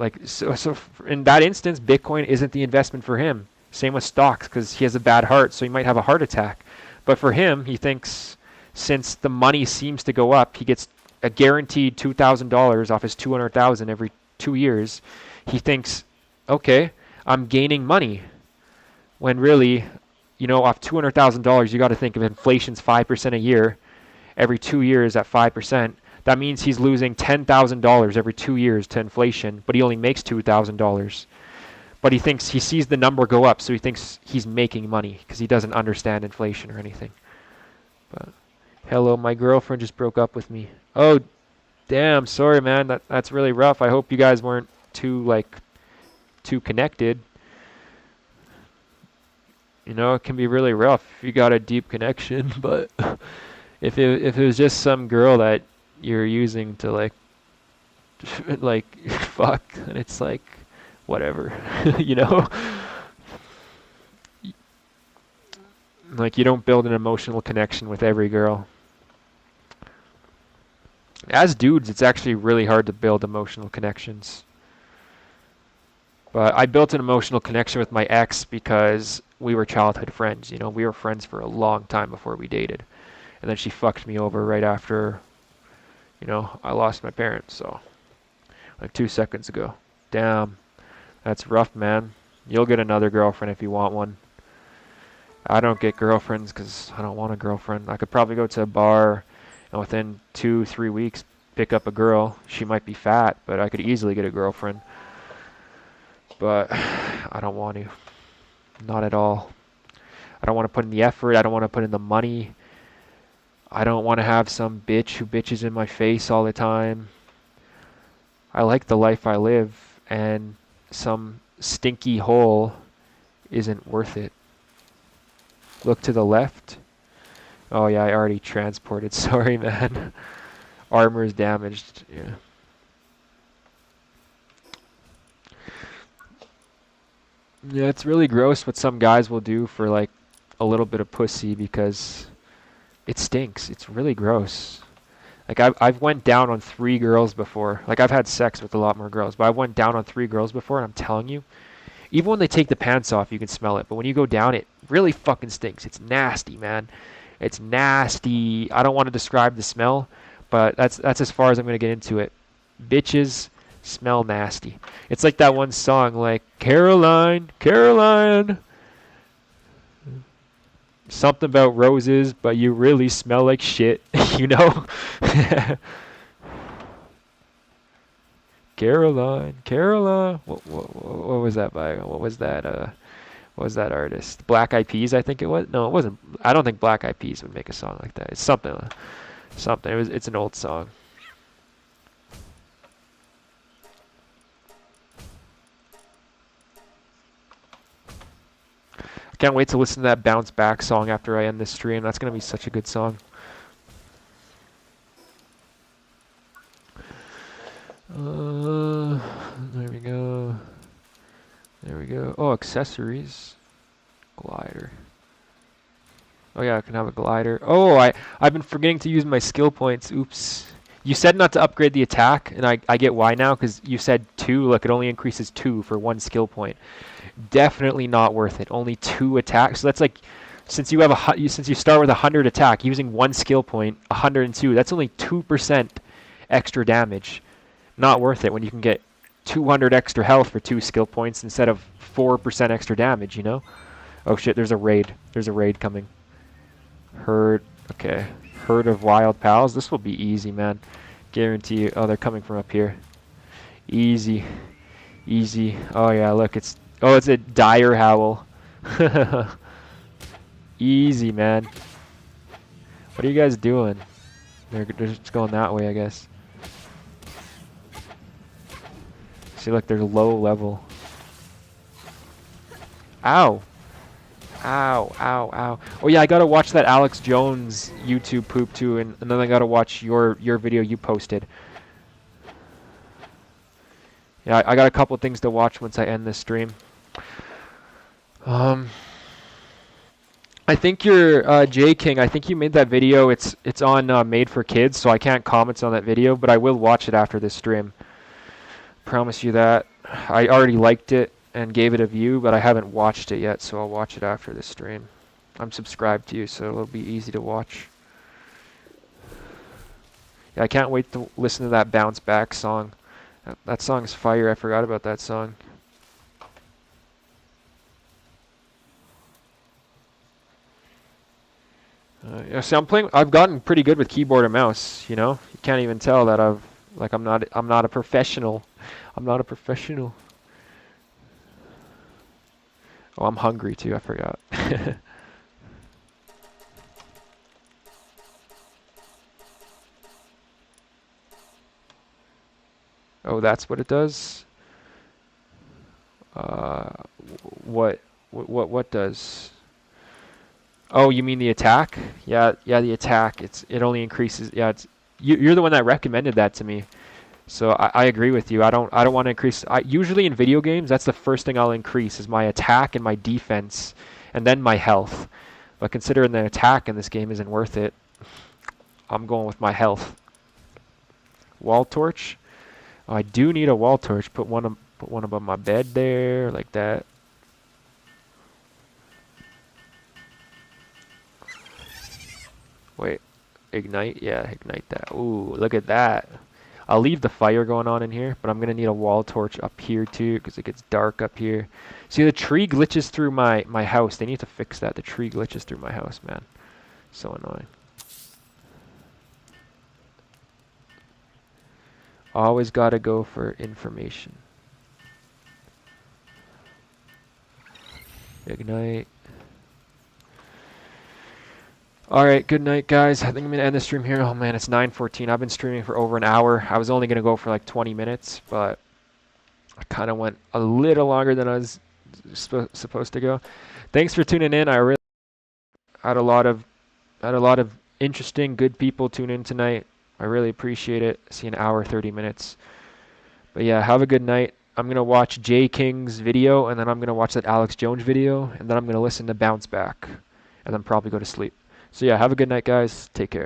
in that instance, Bitcoin isn't the investment for him. Same with stocks, because he has a bad heart, so he might have a heart attack. But for him, he thinks since the money seems to go up, he gets a guaranteed $2,000 off his 200,000 every 2 years. He thinks, okay, I'm gaining money. When really, you know, off $200,000, you got to think if inflation's 5% a year, every 2 years at 5%, that means he's losing $10,000 every 2 years to inflation, but he only makes $2,000. But he sees the number go up, so he thinks he's making money because he doesn't understand inflation or anything. But hello, my girlfriend just broke up with me. Oh, damn, sorry, man. That's really rough. I hope you guys weren't too connected. You know, it can be really rough if you got a deep connection, but if it was just some girl that you're using to like fuck, and it's like whatever, you know? Like, you don't build an emotional connection with every girl. As dudes, it's actually really hard to build emotional connections. But I built an emotional connection with my ex because we were childhood friends. You know, we were friends for a long time before we dated. And then she fucked me over right after, you know, I lost my parents. So, like 2 seconds ago. Damn. That's rough, man. You'll get another girlfriend if you want one. I don't get girlfriends because I don't want a girlfriend. I could probably go to a bar and within 2-3 weeks pick up a girl. She might be fat, but I could easily get a girlfriend. But I don't want to. Not at all. I don't want to put in the effort. I don't want to put in the money. I don't want to have some bitch who bitches in my face all the time. I like the life I live, and some stinky hole isn't worth it. Look to the left. Oh yeah, I already transported. Sorry, man. Armor is damaged. Yeah. Yeah, it's really gross what some guys will do for like a little bit of pussy because it stinks. It's really gross. Like I've went down on 3 girls before. Like I've had sex with a lot more girls, but I went down on 3 girls before, and I'm telling you, even when they take the pants off, you can smell it. But when you go down, it really fucking stinks. It's nasty, man. It's nasty. I don't want to describe the smell, but that's as far as I'm gonna get into it. Bitches smell nasty. It's like that one song, like Caroline, Caroline. Something about roses, but you really smell like shit, you know? Caroline, Caroline. What was that by? What was that artist? Black Eyed Peas, I think it was. No, it wasn't. I don't think Black Eyed Peas would make a song like that. It's something, something. It's an old song. I can't wait to listen to that Bounce Back song after I end this stream. That's gonna be such a good song. There we go. There we go. Oh, accessories. Glider. Oh yeah, I can have a glider. Oh, I've been forgetting to use my skill points. Oops. You said not to upgrade the attack, and I get why now, because you said 2. Look, it only increases 2 for 1 skill point. Definitely not worth it. Only 2 attacks. So that's like, since you start with 100 attack, using 1 skill point, 102. That's only 2% extra damage. Not worth it when you can get 200 extra health for 2 skill points instead of 4% extra damage, you know? Oh shit, there's a raid. There's a raid coming. Herd. Okay. Herd of wild pals. This will be easy, man. Guarantee you. Oh, they're coming from up here. Easy. Easy. Oh yeah, look, it's a dire howl. Easy, man. What are you guys doing? They're just going that way, I guess. See, look, they're low level. Ow. Ow, ow, ow. Oh yeah, I gotta watch that Alex Jones YouTube poop too, and then I gotta watch your video you posted. Yeah, I got a couple things to watch once I end this stream. I think you're J King. I think you made that video. It's on Made for Kids, so I can't comment on that video, but I will watch it after this stream. Promise you that. I already liked it and gave it a view, but I haven't watched it yet, so I'll watch it after this stream. I'm subscribed to you, so it'll be easy to watch. Yeah, I can't wait to listen to that Bounce Back song. That song's fire. I forgot about that song. Yeah, see, I've gotten pretty good with keyboard and mouse. You know, you can't even tell that I'm not a professional. I'm not a professional. Oh, I'm hungry too. I forgot. Oh, that's what it does. What does? Oh, you mean the attack? Yeah, the attack. It only increases. Yeah, you're the one that recommended that to me. So I agree with you. I don't want to increase. Usually in video games, that's the first thing I'll increase is my attack and my defense, and then my health. But considering the attack in this game isn't worth it, I'm going with my health. Wall torch. Oh, I do need a wall torch. Put one above my bed there, like that. Wait, ignite? Yeah, ignite that. Ooh, look at that. I'll leave the fire going on in here, but I'm going to need a wall torch up here too because it gets dark up here. See, the tree glitches through my house. They need to fix that. The tree glitches through my house, man. So annoying. Always got to go for information. Ignite. Alright, good night, guys. I think I'm going to end the stream here. Oh, man, it's 9:14. I've been streaming for over an hour. I was only going to go for like 20 minutes, but I kind of went a little longer than I was supposed to go. Thanks for tuning in. I really had a lot of interesting, good people tune in tonight. I really appreciate it. I see an hour, 30 minutes. But yeah, have a good night. I'm going to watch J King's video, and then I'm going to watch that Alex Jones video, and then I'm going to listen to Bounce Back, and then probably go to sleep. So yeah, have a good night, guys. Take care.